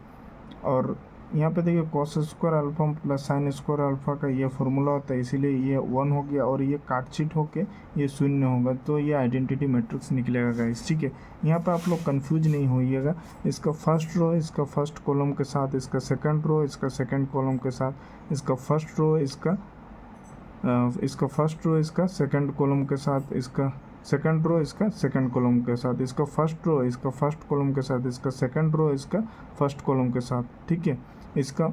और यहाँ पे देखिए cos square alpha plus sign square alpha का ये फॉर्मूला होता है, इसीलिए ये 1 हो गया और ये काटछीट होके ये शून्य होगा, तो ये आइडेंटिटी मैट्रिक्स निकलेगा गाइस, ठीक है। यहाँ पे आप लोग कंफ्यूज नहीं होइएगा, इसका फर्स्ट रो इसका फर्स्ट कॉलम के साथ, इसका सेकंड रो इसका सेकंड कॉलम के साथ, इसका फर्स्ट रो इसका फर्स्ट रो इसका सेकंड कॉलम के साथ, इसका सेकंड रो इसका सेकंड कॉलम के साथ, इसका फर्स्ट रो इसका फर्स्ट कॉलम के साथ, इसका सेकंड रो इसका फर्स्ट कॉलम के साथ, ठीक है। इसका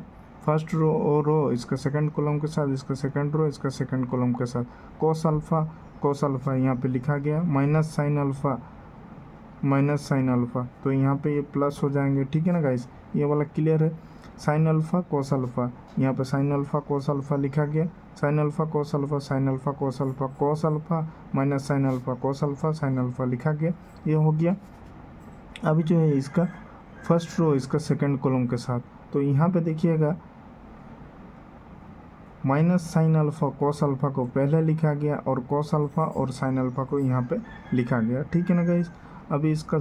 फर्स्ट रो इसका सेकंड कॉलम के साथ, इसका सेकंड रो इसका सेकंड कॉलम के साथ। कोस अल्फ़ा यहाँ पे लिखा गया, माइनस साइन अल्फ़ा, तो यहाँ पे ये प्लस हो जाएंगे, ठीक है ना गाइस, ये वाला क्लियर है। साइन अल्फ़ा कोस अल्फ़ा, यहाँ पे साइन अल्फ़ा कोस अल्फ़ा लिखा गया, sign alpha cos alpha sine alpha cos alpha minus sine alpha cos alpha sine alpha लिखा गया, ये हो गया। अभी जो है इसका फर्स्ट रो इसका सेकंड कॉलम के साथ, तो यहाँ पे देखिएगा minus sine alpha cos alpha को पहले लिखा गया और कोस अल्फ़ा और साइन अल्फ़ा को यहाँ पे लिखा गया, ठीक है ना गाइस। अभी इसका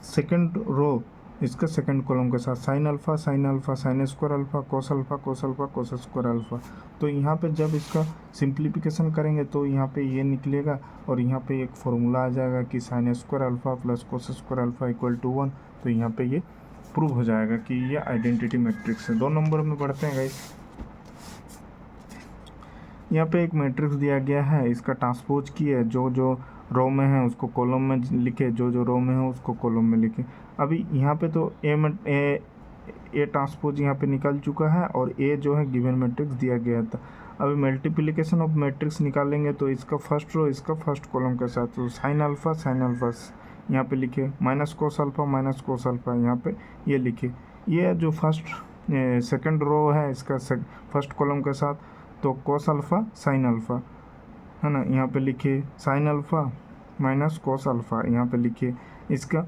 सेकंड रो इसका सेकंड कॉलम के साथ sine alpha sine square alpha कोस स्क्वायर अल्फ़ा, तो यहाँ पे जब इसका सिंप्लीफिकेशन करेंगे तो यहाँ पे ये निकलेगा और यहाँ पे एक फॉर्मूला आ जाएगा कि sine square alpha plus cos square alpha equal to 1, तो यहाँ पे ये प्रूव हो जाएगा कि ये आइडेंटिटी मैट्रिक्स है। 2 नंबर में बढ़ते हैं गाइस। यहाँ पे एक मैट्रिक्स दिया गया है, इसका ट्रांसपोज किए, जो रो में है उसको कॉलम में लिखे, जो रो में है उसको कॉलम में लिखे। अभी यहाँ पे तो ए ट्रांसपोज यहाँ पे निकल चुका है और ए जो है गिवन मैट्रिक्स दिया गया था। अभी मल्टीप्लिकेशन ऑफ मैट्रिक्स निकालेंगे तो इसका फर्स्ट रो इसका फर्स्ट कॉलम के साथ, तो साइन अल्फ़ा यहाँ पे लिखे, माइनस कोस अल्फ़ा यहाँ पे ये लिखे। ये जो सेकंड रो है इसका फर्स्ट कॉलम के साथ, तो कोस अल्फ़ा साइन अल्फ़ा है ना, यहाँ पे लिखे sign alpha minus cos alpha यहाँ पे लिखे। इसका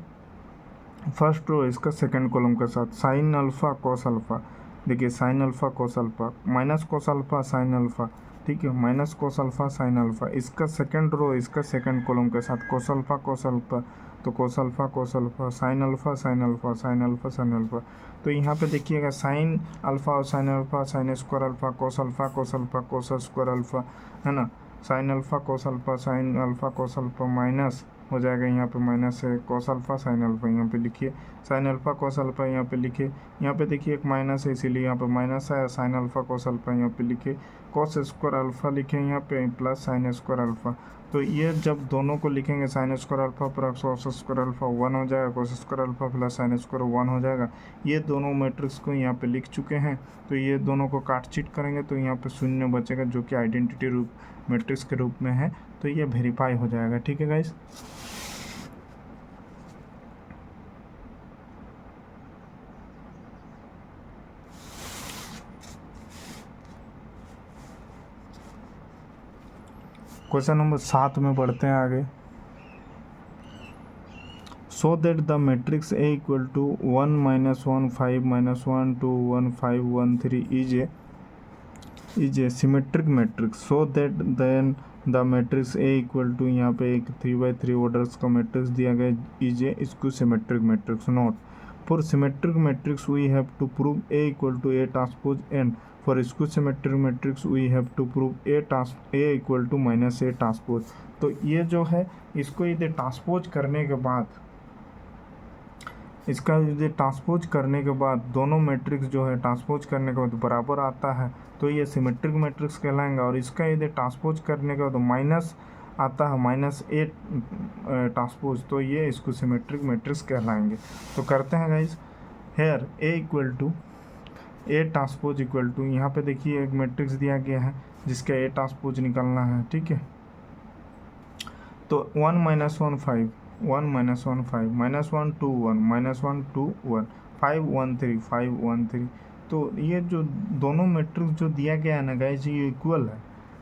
फर्स्ट रो इसका सेकंड कॉलम के साथ साइन अल्फ़ा कोस अल्फ़ा, देखिए sign alpha cos alpha minus cos alpha sine alpha, ठीक है, minus cos alpha sine alpha. इसका सेकंड रो इसका सेकंड कॉलम के साथ कोस अल्फ़ा तो cos alpha sine alpha sine alpha. तो यहाँ पे देखिएगा साइन अल्फ़ा और sine alpha sine square alpha कोस स्क्वायर अल्फ़ा है ना, sign alpha cos alpha minus हो जाएगा, यहाँ पे माइनस है कोस अल्फ़ा साइन अल्फ़ा यहाँ पे लिखिए, साइन अल्फ़ा कोस अल्फ़ा यहाँ पे लिखिए। यहाँ पे देखिए एक माइनस है इसीलिए यहाँ पे माइनस है, साइन अल्फ़ा कोस अल्फ़ा यहाँ पे लिखिए, कोस स्क्वायर अल्फ़ा लिखे यहाँ पे प्लस साइन स्क्वायर अल्फ़ा। तो ये जब दोनों को लिखेंगे sign square alpha plus cos square alpha 1 हो जाएगा, कोस square alpha plus sine square 1 हो जाएगा। ये दोनों मैट्रिक्स को यहाँ पे लिख चुके हैं, तो ये दोनों को काटछीट करेंगे तो यहाँ पे शून्य बचेगा जो कि आइडेंटिटी मैट्रिक्स के रूप में है, तो ये वेरीफाई हो जाएगा, ठीक है गाइस। क्वेश्चन नंबर 7 में बढ़ते हैं आगे। So that the matrix A equal to 1 -1 5 -1 2 1 5 1 3 is a symmetric matrix. So that then the matrix A equal to, यहाँ पे एक 3x3 ऑर्डर्स का मैट्रिक्स दिया गया, इज ए इसको symmetric matrix. Note, for symmetric matrix we have to prove A equal to A transpose and for skew symmetric matrix we have to prove A equal to minus A transpose. तो ये जो है इसको यदि transpose करने के बाद, इसका यदि ट्रांसपोज करने के बाद दोनों मैट्रिक्स जो है ट्रांसपोज करने के बाद बराबर आता है तो ये सिमेट्रिक मैट्रिक्स कहलाएंगे। और इसका यदि ट्रांसपोज करने के बाद माइनस आता है -a ट्रांसपोज, तो ये इसको सिमेट्रिक मैट्रिक्स कहलाएंगे। तो करते हैं guys, here A equal to A transpose equal to, यहाँ पे देखिए एक मैट्रिक्स दिया गया है जिसका ए ट्रांसपोज निकालना है, ठीक है। तो 1 -1 5, 1 -1 5, -1 2 1, -1 2 1, 5 1 3, 5 1 3। तो ये जो दोनों मैट्रिक्स जो दिया गया है ना गाइस, ये इक्वल है,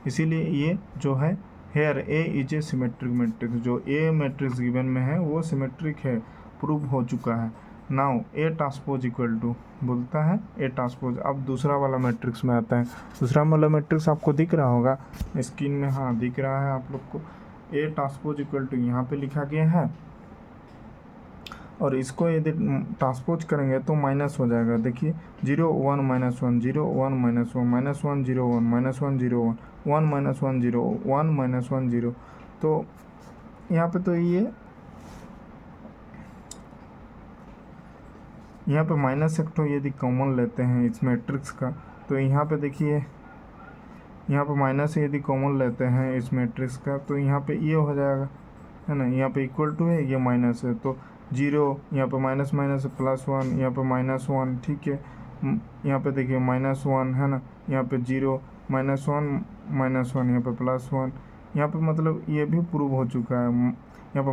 इसीलिए ये जो है here A is a symmetric matrix. जो ए मैट्रिक्स गिवन में है वो सिमेट्रिक है, प्रूव हो चुका है। Now A transpose equal to बोलता है ए ट्रांसपोज। अब दूसरा वाला मैट्रिक्स में आता है। दूसरा वाला मैट्रिक्स आपको दिख रहा होगा स्क्रीन में, हाँ दिख रहा है आप लोग को। ए ट्रांसपोज इक्वल टू यहाँ पे लिखा गया है, और इसको यदि ट्रांसपोज करेंगे तो माइनस हो जाएगा। देखिए 0 1 -1 0 1 -1 -1 0 1 -1 0 1 1 -1 0 1 -1 0। तो यहाँ पे तो ये यहाँ पे माइनस एक तो यदि कॉमन लेते हैं इस मैट्रिक्स का, तो यहाँ पे देखिए यहाँ पे माइनस यदि कॉमन लेते हैं इस मैट्रिक्स का, तो यहाँ पे ये हो जाएगा, है ना। यहाँ पे इक्वल टू है, ये माइनस है, तो 0, यहाँ पे माइनस माइनस +1, यहाँ पे -1, ठीक है। यहाँ पे देखिए -1 है ना, यहाँ पे 0 -1 -1, यहाँ पे +1, यहाँ पे मतलब ये भी प्रूव हो चुका है। यहाँ पे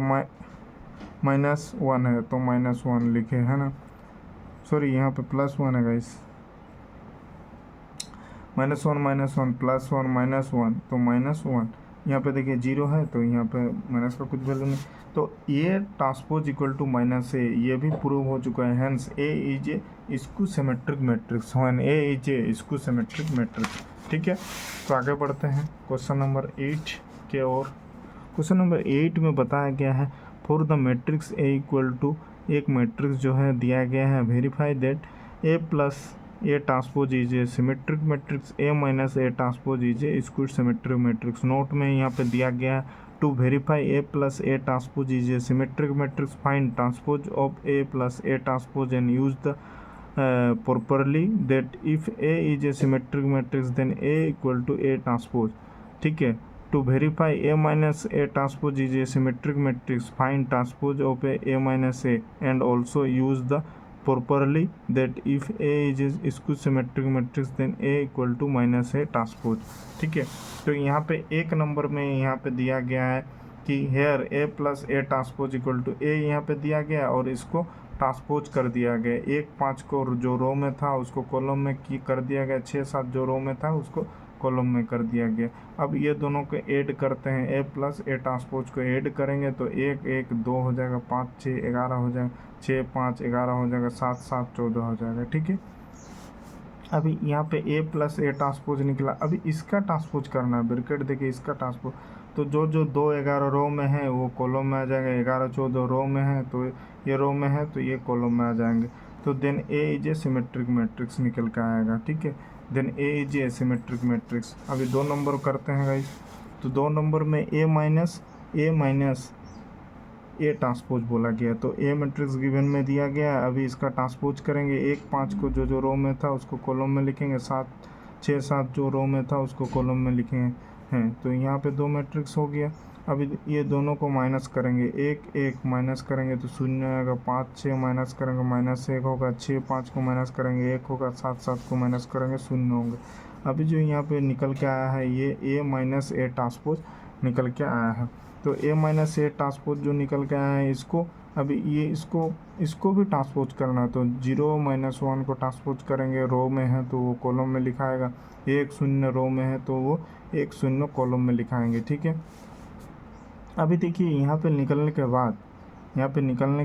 -1 है तो -1 लिखे, है ना, सॉरी यहाँ पे +1 है गाइस, -1 -1 +1 -1 तो -1। यहाँ पे देखिए 0 है तो यहाँ पे माइनस का कुछ वैल्यू नहीं। तो A transpose equal to -a, ये भी प्रूव हो चुका है। Hence A is a skew symmetric matrix, when A is a skew symmetric matrix, ठीक है। तो आगे बढ़ते हैं क्वेश्चन नंबर 8 के ओर। क्वेश्चन नंबर 8 में बताया गया है for the matrix A equal to, एक मैट्रिक्स जो है दिया गया है, verify that A plus A transpose is a symmetric matrix, A minus A transpose is a skew symmetric matrix. Note में यहाँ पे दिया गया है to verify A plus A transpose is a symmetric matrix, find transpose of A plus A transpose and use the properly that if A is a symmetric matrix then A equal to A transpose, ठीक है। To verify A minus A transpose is a symmetric matrix, find transpose of A minus A and also use the properly that if A is a skew symmetric matrix then A equal to minus A transpose, ठीक है। तो यहाँ पे एक number में यहाँ पे दिया गया है कि here A plus A transpose equal to A यहाँ पे दिया गया और इसको ट्रांसपोज कर दिया गया। 1 5 को जो रो में था उसको कॉलम में की कर दिया गया, 6 7 जो रो में था उसको कॉलम में कर दिया गया। अब ये दोनों को ऐड करते हैं, ए प्लस ए ट्रांसपोज को ऐड करेंगे तो 1 1 2 हो जाएगा, 5 6 11 हो जाएगा, 6 5 11 हो जाएगा, 7 7 14 हो जाएगा, ठीक है। अभी यहाँ पे ए प्लस ए ट्रांसपोज निकला, अभी इसका ट्रांसपोज करना है, ब्रैकेट देखिए इसका ट्रांसपोज। तो जो 2 11 रो में है वो कॉलम में आ जाएगा, 11 14 रो में है तो ये रो में है तो ये कॉलम में आ जाएंगे। तो then A is a symmetric matrix निकल के आएगा, ठीक है। Then A is a symmetric matrix. अभी 2 नंबर करते हैं गाइस। तो 2 नंबर में ए माइनस ए ट्रांसपोज बोला गया, तो ए मैट्रिक्स गिवन में दिया गया। अभी इसका ट्रांसपोज करेंगे, 1 5 को जो रो में था उसको कॉलम में लिखेंगे, 7 6 7 जो रो में था उसको कॉलम में लिखेंगे हैं। तो यहाँ पे 2 मैट्रिक्स हो गया। अभी ये दोनों को माइनस करेंगे, 1 1 माइनस करेंगे तो 0 आएगा, 5 6 माइनस करेंगे -1 होगा, 6 5 को माइनस करेंगे 1 होगा, 7 7 को माइनस करेंगे 0 होंगे। अभी जो यहाँ पे निकल के आया है ये ए माइनस ए ट्रांसपोज निकल के आया है। तो ए माइनस ए ट्रांसपोज जो निकल के आया है इसको अभी ये इसको भी ट्रांसपोज करना है। तो 0 -1 को ट्रांसपोज करेंगे, रो में है तो वो कॉलम में लिखाएगा, 1 0 रो में है तो वो 1 0 कॉलम में लिखाएंगे, ठीक है। अभी देखिए यहाँ पे निकलने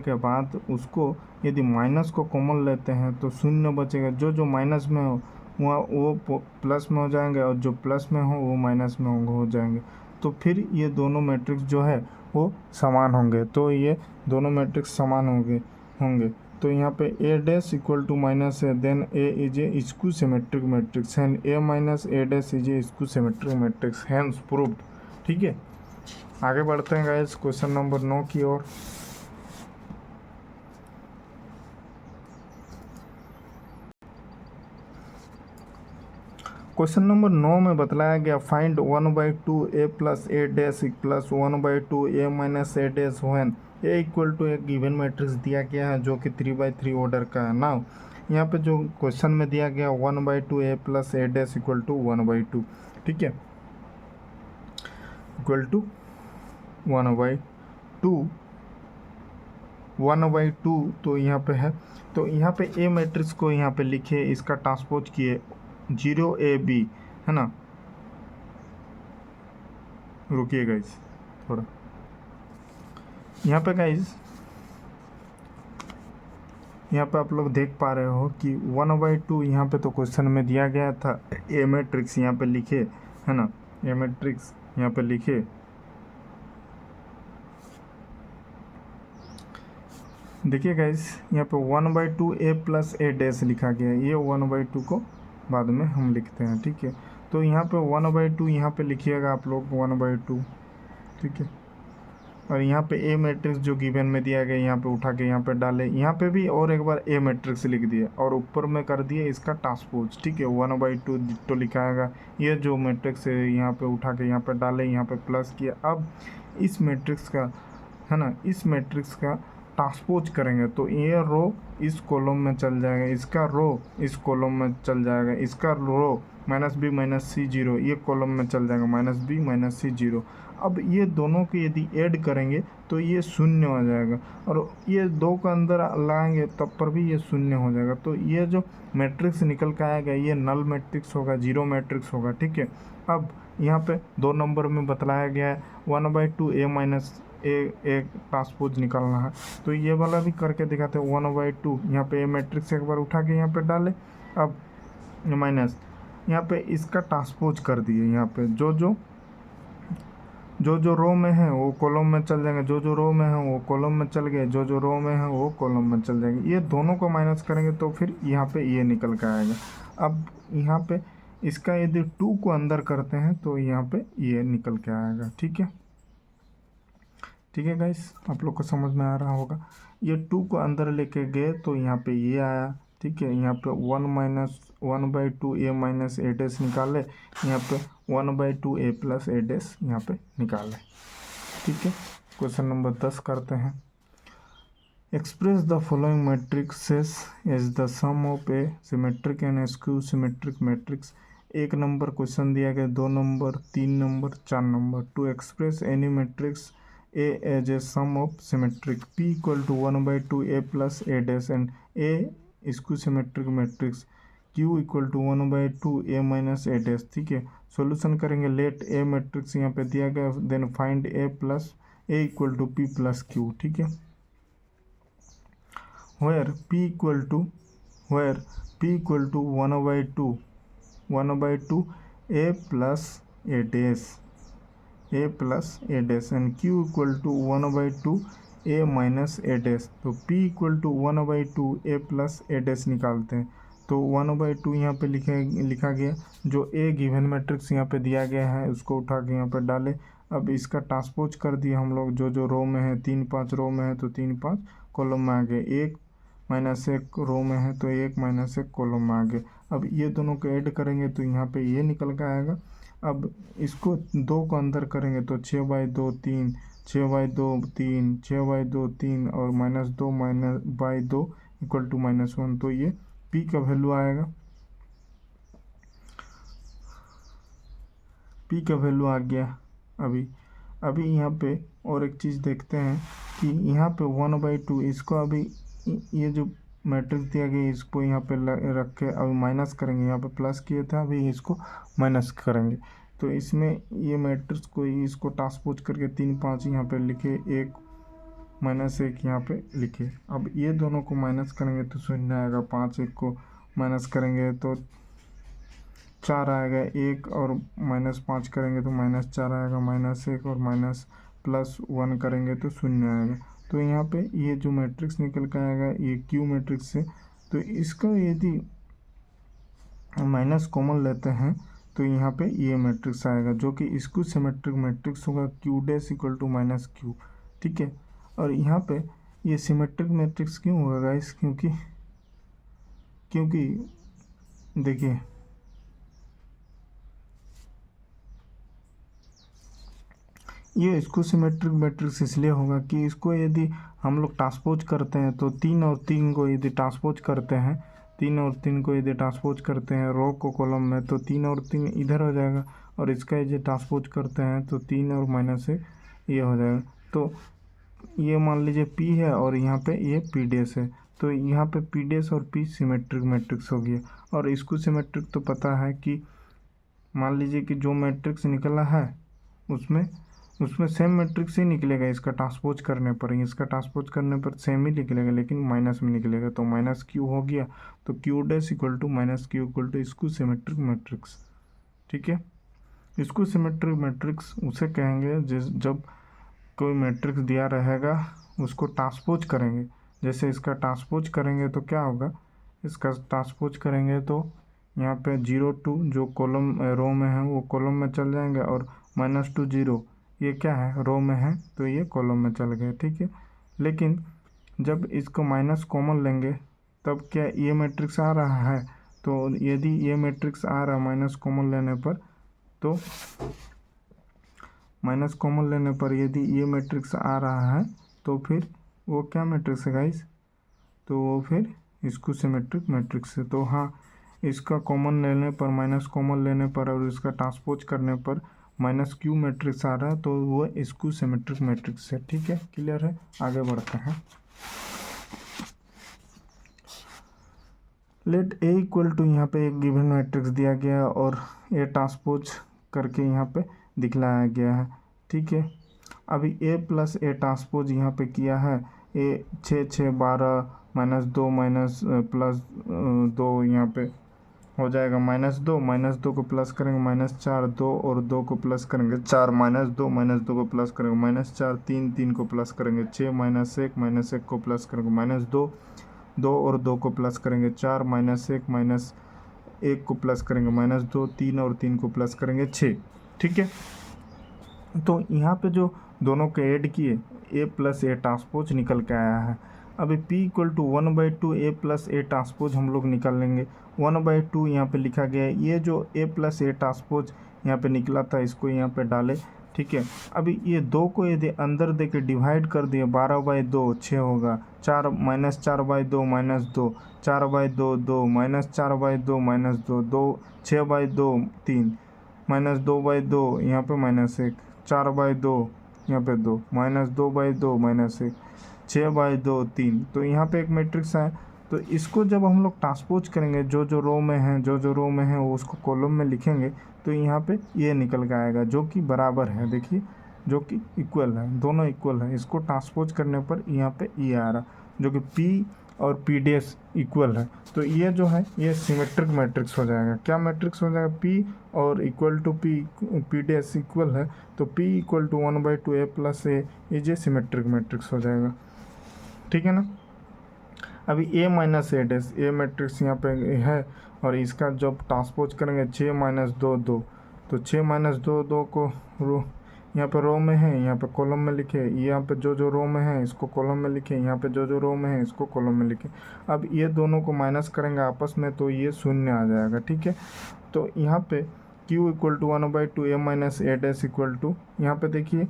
के बाद उसको यदि माइनस को कॉमन लेते हैं तो 0 बचेगा। जो माइनस में हो वो प्लस में हो जाएंगे और जो प्लस में हो वो माइनस में हो जाएंगे। तो फिर ये दोनों मैट्रिक्स जो है वो समान होंगे। तो ये दोनों मैट्रिक्स समान होंगे। तो यहाँ पे A dash equal to minus A, then A is a skew symmetric matrix, and A minus A dash is a skew symmetric matrix, hence proved, ठीक है। आगे बढ़ते हैं गाइस क्वेश्चन नंबर 9 की ओर। क्वेश्चन नंबर 9 में बतलाया गया find 1/2 A plus A dash plus 1/2 A minus A dash when A equal to एक गिवन मैट्रिक्स दिया गया है जो कि 3/3 ऑर्डर का है। नाउ यहाँ पे जो क्वेश्चन में दिया गया 1/2 a plus a dash equal to 1/2, ठीक है, इक्वल टू 1/2 1/2 तो यहाँ पे है। तो यहाँ पे ए मैट्रिक्स को यहाँ पे लिखे, इसका ट्रांसपोज किए 0ab, है ना। रुकिए गाइस थोड़ा, यहाँ पे गाइस, यहाँ पे आप लोग देख पा रहे हो कि 1/2 यहाँ पे तो क्वेश्चन में दिया गया था। ए मैट्रिक्स यहाँ पे लिखे, है ना, ए मैट्रिक्स यहाँ पे लिखे, देखिए गाइस यहाँ पे 1/2 a प्लस a डैश लिखा गया है। ये 1/2 को बाद में हम लिखते हैं, ठीक है। तो यहाँ पे 1/2 यहाँ पे लिखिएगा आप लोग 1/2, ठीक है। और यहाँ पे ए मैट्रिक्स जो गिवन में दिया गया यहाँ पे उठा के यहाँ पे डाले, यहाँ पे भी और एक बार ए मैट्रिक्स लिख दिए और ऊपर में कर दिए इसका ट्रांसपोज, ठीक है। 1/2 तो लिखाएगा, ये जो मैट्रिक्स है यहाँ पे उठा के यहाँ पे डाले, यहाँ पे प्लस किया। अब इस मैट्रिक्स का, है ना, इस मैट्रिक्स का ट्रांसपोज करेंगे तो ये रो इस कॉलम में चल जाएगा, इसका रो इस कॉलम में चल जाएगा, इसका रो -b -c 0 ये कॉलम में चल जाएगा, -b -c 0। अब ये दोनों के यदि ऐड करेंगे तो ये शून्य हो जाएगा, और ये दो का अंदर लाएंगे तब पर भी ये शून्य हो जाएगा। तो ये जो मैट्रिक्स निकल के आएगा ये नल मैट्रिक्स होगा, जीरो मैट्रिक्स होगा, ठीक है। अब यहाँ पे 2 नंबर में बतलाया गया है 1/2 a माइनस एक ट्रांसपोज निकालना है, तो ये वाला भी करके दिखाते हैं। 1/2 यहाँ पे ए मैट्रिक्स एक बार उठा के यहाँ पे डाले, अब माइनस यहाँ पे इसका ट्रांसपोज कर दिए, यहाँ पे जो रो में है वो कॉलम में चल जाएंगे, जो रो में है वो कॉलम में चल गए, जो रो में है वो कॉलम में चल जाएंगे। ये दोनों को माइनस करेंगे तो फिर यहाँ पे ये निकल के आएगा। अब यहाँ पे इसका यदि 2 को अंदर करते हैं तो यहाँ पे ये निकल के आएगा, ठीक है। ठीक है गाइस, आप लोग को समझ में आ रहा होगा। ये 2 को अंदर लेके गए तो यहाँ पे ये आया, ठीक है। यहाँ पे 1/2 a माइनस a डैश निकाले, यहाँ पे 1/2 a प्लस a डैश यहाँ पे निकाले, ठीक है। क्वेश्चन नंबर 10 करते हैं। Express the following matrices as the sum of a symmetric and skew symmetric matrix. 1 number question दिया गया, 2 number, 3 number, 4 number. To express any matrix A as a sum of symmetric P equal to 1/2 a plus a dash and A skew symmetric matrix Q equal to 1/2 a minus a dash, ठीक है। Solution करेंगे, late A matrix यहाँ पे दिया गया, then find A plus A equal to P plus Q, ठीक है। where P equal to 1/2 a plus a dash and Q equal to 1/2 a minus a dash। तो P equal to 1/2 a plus a dash निकालते हैं, तो 1/2 यहाँ पे लिखा गया, जो A गिवन मैट्रिक्स यहाँ पे दिया गया है उसको उठा के यहाँ पे डाले। अब इसका ट्रांसपोज कर दिया हम लोग, जो रो में है, 3-5 रो में है तो 3-5 कॉलम में आ गए, 1 - 1 रो में है तो 1 - 1 कॉलम में आ गए। अब ये दोनों को ऐड करेंगे तो यहाँ पे ये निकल के आएगा। अब इसको 2 को अंदर करेंगे तो 6/2 3, 6/2 3, 6/2 3 और -2 इक्वल टू -1। तो ये P का वैल्यू आएगा, P का वैल्यू आ गया। अभी यहाँ पे और एक चीज़ देखते हैं कि यहाँ पे 1/2 इसको, अभी ये जो मैट्रिक्स दिया गया इसको यहाँ पे रख के अभी माइनस करेंगे, यहाँ पे प्लस किए थे अभी इसको माइनस करेंगे। तो इसमें ये मैट्रिक्स को इसको ट्रांसपोज करके 3-5 यहाँ पे लिखे, 1 - 1 यहाँ पे लिखे। अब ये दोनों को माइनस करेंगे तो शून्य आएगा, 5 1 को माइनस करेंगे तो 4 आएगा, 1 और -5 करेंगे तो -4 आएगा, -1 और +1 करेंगे तो शून्य आएगा। तो यहाँ पे ये जो मैट्रिक्स निकल कर आएगा ये Q मैट्रिक्स है। तो इसका यदि माइनस कॉमन लेते हैं तो यहाँ पे ये मैट्रिक्स आएगा, जो कि स्क्यू सिमेट्रिक मैट्रिक्स होगा, Q dash equal to -Q, ठीक है। और यहाँ पे ये सिमेट्रिक मैट्रिक्स क्यों होगा गाइस, क्योंकि देखिए ये स्क्यू सिमेट्रिक मैट्रिक्स इसलिए होगा कि इसको यदि हम लोग ट्रांसपोज करते हैं तो 3 और 3 को यदि ट्रांसपोज करते हैं, 3 और 3 को यदि ट्रांसपोज करते हैं रो को कॉलम में तो 3 और 3 इधर हो जाएगा, और इसका यदि ट्रांसपोज करते हैं तो 3 और माइनस 1 ये हो जाएगा। तो ये मान लीजिए P है और यहाँ पे ये P डैश है, तो यहाँ पे P डैश और P सिमेट्रिक मैट्रिक्स हो गया। और इसको सिमेट्रिक तो पता है कि मान लीजिए कि जो मैट्रिक्स निकला है उसमें सेम मैट्रिक्स ही निकलेगा इसका ट्रांसपोज करने पर, इसका ट्रांसपोज करने पर सेम ही निकलेगा लेकिन माइनस में निकलेगा, तो माइनस क्यू हो गया। तो Q dash equal to minus Q equal to इसको सिमेट्रिक मैट्रिक्स। ठीक है, इसको सिमेट्रिक मैट्रिक्स उसे कहेंगे जब कोई मैट्रिक्स दिया रहेगा उसको ट्रांसपोज करेंगे। जैसे इसका ट्रांसपोज करेंगे तो क्या होगा, इसका ट्रांसपोज करेंगे तो यहाँ पे 0 2 जो कॉलम रो में है वो कॉलम में चल जाएंगे, और -2 0 ये क्या है रो में है तो ये कॉलम में चल गए। ठीक है, लेकिन जब इसको माइनस कॉमन लेंगे तब क्या ये मैट्रिक्स आ रहा है, तो यदि ये मैट्रिक्स आ रहा है माइनस कॉमन लेने पर, तो माइनस कॉमन लेने पर यदि ये मैट्रिक्स आ रहा है तो फिर वो क्या मैट्रिक्स है गाइस, तो वो फिर इसको सिमेट्रिक मैट्रिक्स है। तो हाँ, इसका कॉमन लेने पर माइनस कॉमन लेने पर और इसका ट्रांसपोज करने पर माइनस क्यू मैट्रिक्स आ रहा है तो वो इसको सिमेट्रिक मैट्रिक्स है। ठीक है, क्लियर है, आगे बढ़ते हैं। लेट ए इक्वल टू यहाँ पे एक गिवन मैट्रिक्स दिया गया है और ए ट्रांसपोज करके यहाँ पे दिखलाया गया है। ठीक है, अभी ए प्लस ए ट्रांसपोज यहाँ पे किया है, ए 6 6 12 -2 माइनस प्लस 2 यहाँ पे हो जाएगा -2 को प्लस करेंगे -4 2 और 2 को प्लस करेंगे 4 -2 को प्लस करेंगे -4 3 को प्लस करेंगे 6 -1 को प्लस करेंगे -2 2 और 2 को प्लस करेंगे 4 -1 को प्लस करेंगे -2 3 और 3 को प्लस करेंगे 6। ठीक है, तो यहाँ पे जो दोनों के ऐड किए ए प्लस ए ट्रांसपोज निकल के आया है। अभी P equal to 1/2 A plus A transpose हम लोग निकाल लेंगे। 1/2 यहाँ पे लिखा गया है, ये जो ए प्लस ए ट्रांसपोज यहाँ पे निकला था इसको यहाँ पे डाले। ठीक है, अभी ये 2 को यदि अंदर दे के डिवाइड कर दिए 12/2 6 होगा, 4 -4/2 -2 4/2 2 -4/2 -2 2 6/2 3 -2/2 यहाँ पे -1 4/2 यहाँ पे 2 -2/2 -1 6/2 3। तो यहाँ पे एक मैट्रिक्स है, तो इसको जब हम लोग ट्रांसपोज करेंगे जो रो में है वो उसको कॉलम में लिखेंगे तो यहाँ पे ये निकल के आएगा जो कि बराबर है। देखिए जो कि इक्वल है, दोनों इक्वल है। इसको ट्रांसपोज करने पर यहाँ पे ये आ रहा जो कि P और P डैश इक्वल है, तो ये जो है ये सिमेट्रिक मैट्रिक्स हो जाएगा। क्या मैट्रिक्स हो जाएगा, P और equal to P dash equal है तो P equal to 1/2 A plus A ये सिमेट्रिक मैट्रिक्स हो जाएगा। ठीक है ना, अभी A minus A dash a matrix यहाँ पे है और इसका जब ट्रांसपोज करेंगे 6 -2 2 तो 6 -2 2 को यहाँ पे रो में है, यहाँ पे कॉलम में लिखे, यहाँ पे जो रो में है इसको कॉलम में लिखे, यहाँ पे जो रो में है इसको कॉलम में लिखे। अब ये दोनों को माइनस करेंगे आपस में तो ये शून्य आ जाएगा। ठीक है, तो यहाँ पे Q equal to 1/2 A minus A dash equal to, यहाँ पे देखिए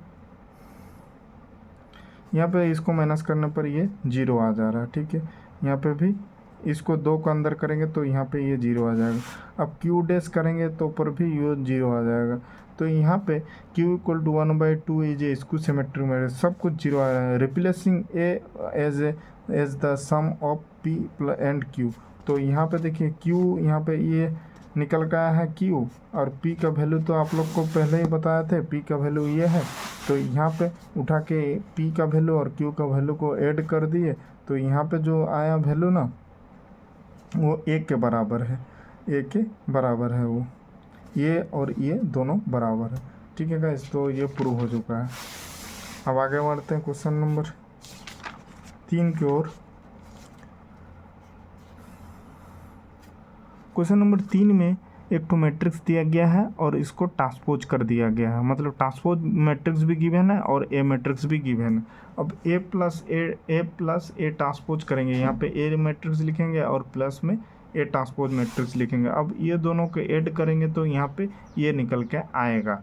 यहाँ पे इसको माइनस करने पर ये 0 आ जा रहा है। ठीक है, यहाँ पे भी इसको 2 को अंदर करेंगे तो यहाँ पे ये 0 आ जाएगा। अब Q डैश करेंगे तो पर भी ये 0 आ जाएगा। तो यहाँ पे Q इक्वल टू 1/2 ये इसको सिमेट्रिक में सब कुछ 0 आ रहा है। Replacing A as the sum of P and Q, तो यहाँ पे देखिए Q यहाँ पे ये निकल गया है Q और P का वैल्यू तो आप लोग को पहले ही बताया थे, P का वैल्यू ये है। तो यहाँ पे उठा के P का वैल्यू और Q का वैल्यू को ऐड कर दिए तो यहाँ पे जो आया वैल्यू ना वो 1 के बराबर है, 1 के बराबर है वो, ये और ये दोनों बराबर है। ठीक है गाइस, तो ये प्रूव हो चुका है। अब आगे बढ़ते हैं क्वेश्चन नंबर 3 की ओर। क्वेश्चन नंबर 3 में एक तो मैट्रिक्स दिया गया है और इसको ट्रांसपोज कर दिया गया है, मतलब ट्रांसपोज मैट्रिक्स भी गिवन है और ए मैट्रिक्स भी गिवन है। अब ए प्लस ए ट्रांसपोज करेंगे, यहाँ पे ए मैट्रिक्स लिखेंगे और प्लस में ए ट्रांसपोज मैट्रिक्स लिखेंगे। अब ये दोनों को ऐड करेंगे तो यहाँ पे ये निकल के आएगा,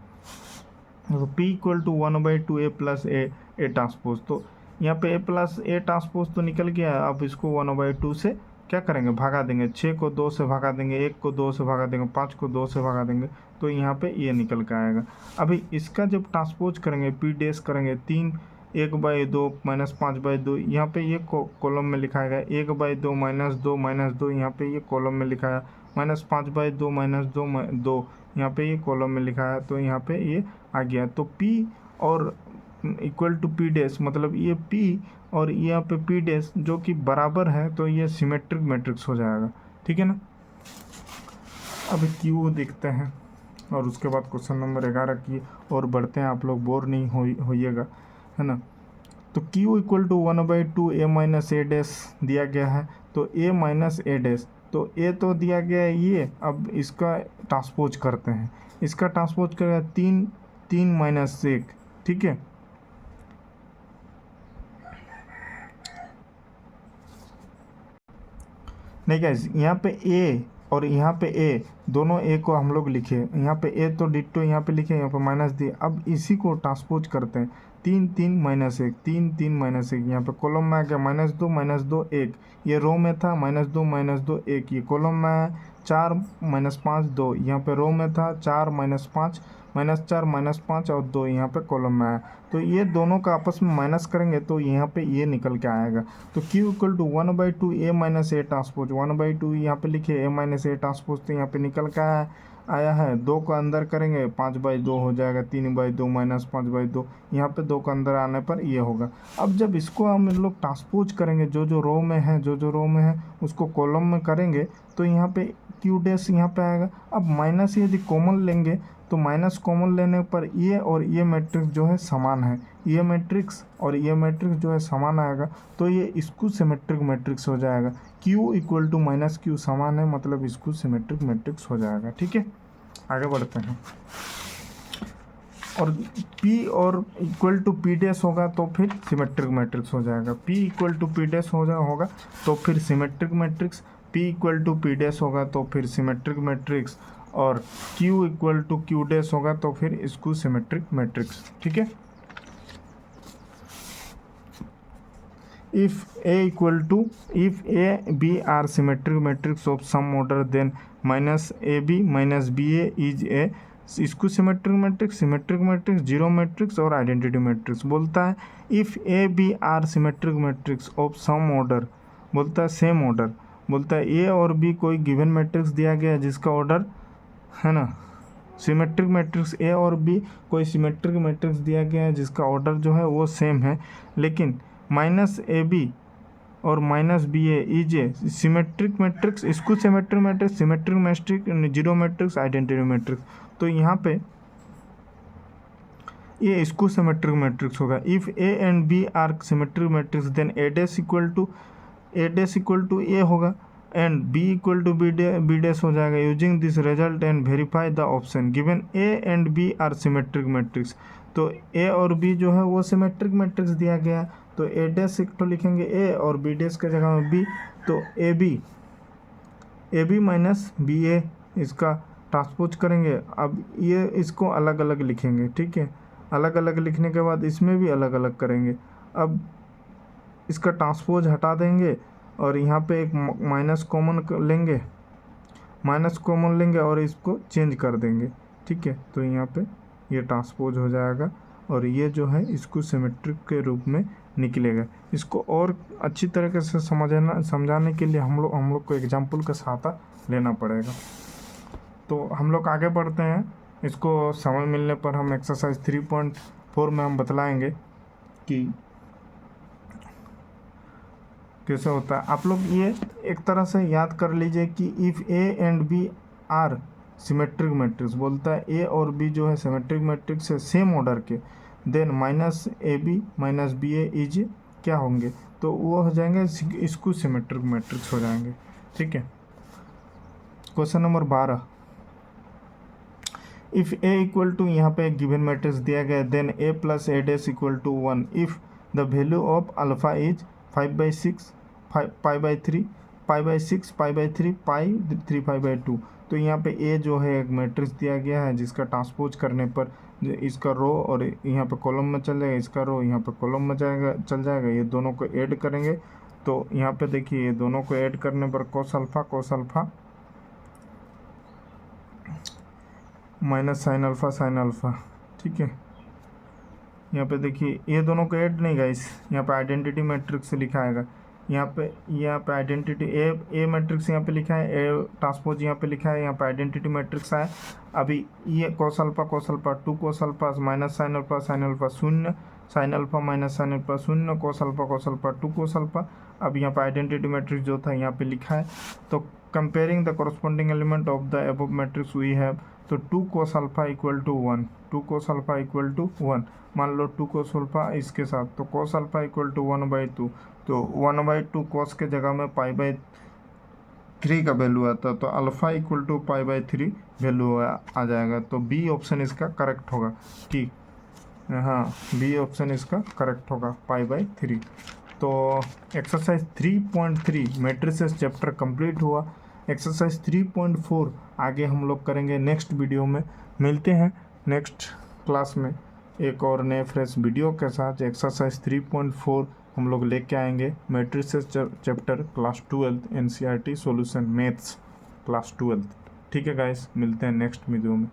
तो P equal to 1/2 A plus A transpose. तो यहाँ पे ए प्लस ए ट्रांसपोज तो निकल गया, अब इसको 1/2 से क्या करेंगे, भगा देंगे। 6 को 2 से भगा देंगे, 1 को 2 से भगा देंगे, 5 को 2 से भगा देंगे, तो यहाँ पे ये निकल के आएगा। अभी इसका जब ट्रांसपोज करेंगे, पी डैश करेंगे, 3 1/2 -5/2, यहाँ पे ये कॉलम में लिखाएगा। 1/2 -2 यहाँ पे ये कॉलम में लिखाया। -5/2 -2 यहाँ पे ये कॉलम में लिखा है, तो यहाँ पे ये आ गया। तो P और इक्वल टू P डैश, मतलब ये P और यहाँ पे P डैश जो कि बराबर है, तो ये सिमेट्रिक मैट्रिक्स हो जाएगा। ठीक है ना। अब Q देखते हैं और उसके बाद क्वेश्चन नंबर 11 की और बढ़ते हैं, आप लोग बोर नहीं होइएगा, है ना। तो Q equal to 1/2 A minus A dash दिया गया है। तो A माइनस ए डैश, तो A तो दिया गया है ये। अब इसका ट्रांसपोज करते हैं, इसका ट्रांसपोज करेगा 3 - 1, ठीक है। नहीं गाइस, यहाँ पे A और यहाँ पे A, दोनों A को हम लोग लिखे, यहाँ पे A तो डिट्टो यहाँ पे लिखे, यहाँ पे माइनस दिए। अब इसी को ट्रांसपोज करते हैं, 3 3 - 1, 3 3 - 1, यहाँ पे कॉलम में आ गया -2 1, ये रो में था -2 1, ये कॉलम में है 4 -5 2, यहाँ पे रो में था 4 -5 -4 -5 और 2 यहाँ पे कॉलम में आया। तो ये दोनों का आपस में माइनस करेंगे तो यहाँ पे ये निकल के आएगा। तो Q equal to 1/2 A minus A transpose, 1/2 यहाँ पे लिखे A माइनस ए ट्रांसपोज, तो यहाँ पे निकल के आया है। 2 को अंदर करेंगे 5/2 हो जाएगा, 3/2 -5/2, यहाँ पे 2 का अंदर आने पर ये होगा। अब जब इसको हम लोग ट्रांसपोज करेंगे, जो रो में है, जो रो में है उसको कॉलम में करेंगे, तो यहाँ पे Q डैश यहाँ पे आएगा। अब माइनस यदि कॉमन लेंगे, तो माइनस कॉमन लेने पर ये और ये मैट्रिक्स जो है समान है, ये मैट्रिक्स और ये मैट्रिक्स जो है समान आएगा, तो ये इसको सिमेट्रिक मैट्रिक्स हो जाएगा। Q इक्वल टू -Q समान है, मतलब इसको सिमेट्रिक मैट्रिक्स हो जाएगा। ठीक है, आगे बढ़ते हैं। और P और इक्वल टू P डैश होगा तो फिर सिमेट्रिक मैट्रिक्स हो जाएगा। P equal to P dash होगा तो फिर symmetric matrix, P equal to P dash होगा तो फिर सिमेट्रिक मैट्रिक्स, और Q equal to Q dash होगा तो फिर इसको सिमेट्रिक मैट्रिक्स। ठीक है। If A B are symmetric matrix of some order then -AB -BA is A, इसको सिमेट्रिक मैट्रिक्स, जीरो मैट्रिक्स और आइडेंटिटी मैट्रिक्स बोलता है। If A B are symmetric matrix of some order, बोलता है same order, बोलता है A और B कोई गिवन मैट्रिक्स दिया गया है जिसका ऑर्डर है ना, सिमेट्रिक मैट्रिक्स A और B कोई सिमेट्रिक मैट्रिक्स दिया गया है जिसका ऑर्डर जो है वो सेम है, लेकिन -AB और -BA is a symmetric matrix, इसको symmetric matrix, zero matrix, identity matrix. तो यहाँ पे ये इसको सिमेट्रिक मैट्रिक्स होगा। If A and B are symmetric matrix then A dash equal to A होगा and B equal to B dash हो जाएगा। Using this result and verify the option given A and B are symmetric matrix. तो A और B जो है वो symmetric matrix दिया गया, तो A डैश तो लिखेंगे A और B डैश के जगह में B, तो AB माइनस BA इसका ट्रांसपोज करेंगे। अब ये इसको अलग अलग लिखेंगे, ठीक है। अलग अलग लिखने के बाद इसमें भी अलग अलग करेंगे। अब इसका ट्रांसपोज हटा देंगे और यहाँ पे एक माइनस कॉमन लेंगे और इसको चेंज कर देंगे, ठीक है। तो यहाँ पे ये ट्रांसपोज हो जाएगा और ये जो है इसको सिमेट्रिक के रूप में निकलेगा। इसको और अच्छी तरीके से समझाने के लिए हम लोग को एग्जाम्पल का सहायता लेना पड़ेगा। तो हम लोग आगे बढ़ते हैं। इसको समय मिलने पर हम एक्सरसाइज 3.4 में हम बतलाएंगे कि कैसे होता है। आप लोग ये एक तरह से याद कर लीजिए कि if A and B are symmetric matrix, बोलता है A और B जो है सिमेट्रिक मैट्रिक्स है सेम ऑर्डर के, देन -AB -BA इज क्या होंगे, तो वो हो जाएंगे इसको सिमेट्रिक मैट्रिक्स हो जाएंगे, ठीक है। Question number 12, if A equal to, यहाँ पे एक गिवन मैट्रिक्स दिया गया, then A plus A dash equal to 1 if the value of alpha is 5/6 π/3 π/6 π/3 π 3π/2। तो यहाँ पे A जो है एक मैट्रिक्स दिया गया है जिसका ट्रांसपोज करने पर इसका रो और यहाँ पे कॉलम में चल जाएगा, इसका रो यहाँ पे कॉलम में चल जाएगा। ये दोनों को ऐड करेंगे तो यहाँ पे देखिए ये दोनों को ऐड करने पर कोस अल्फ़ा माइनस साइन अल्फ़ा, ठीक है। यहाँ पे देखिए ये दोनों को ऐड नहीं गाइस, यहाँ पे आइडेंटिटी मैट्रिक्स से लिखा आएगा। यहाँ पे आइडेंटिटी ए मैट्रिक्स यहाँ पे लिखा है, ए ट्रांसपोज यहाँ पे लिखा है, यहाँ पे आइडेंटिटी मैट्रिक्स आया। अभी ये cos alpha 2 cos alpha minus sine alpha शून्य, sine alpha minus sine alpha शून्य, कोस अल्फ़ा 2 कोस अल्फ़ा। अब यहाँ पे आइडेंटिटी मैट्रिक्स जो था यहाँ पे लिखा है। तो comparing the corresponding element of the above matrix we have, तो 2 cos alpha equal to 1, 2 cos alpha equal to 1। मान लो 2 कोस अल्फ़ा इसके साथ, तो कोस अल्फ़ा इक्वल टू 1/2, तो 1/2 कोस के जगह में π/3 का वैल्यू आता, तो अल्फ़ा इक्वल टू π/3 वैल्यू आ जाएगा। तो बी ऑप्शन इसका करेक्ट होगा, ठीक। हाँ, बी ऑप्शन इसका करेक्ट होगा, π/3। तो एक्सरसाइज 3.3 मैट्रिसेस चैप्टर कंप्लीट हुआ। एक्सरसाइज 3.4 आगे हम लोग करेंगे नेक्स्ट वीडियो में। मिलते हैं नेक्स्ट क्लास में एक और नए फ्रेश वीडियो के साथ। एक्सरसाइज 3.4 हम लोग लेके आएंगे matrices chapter class 12 NCERT solution maths class 12। ठीक है गाइस, मिलते हैं नेक्स्ट वीडियो में।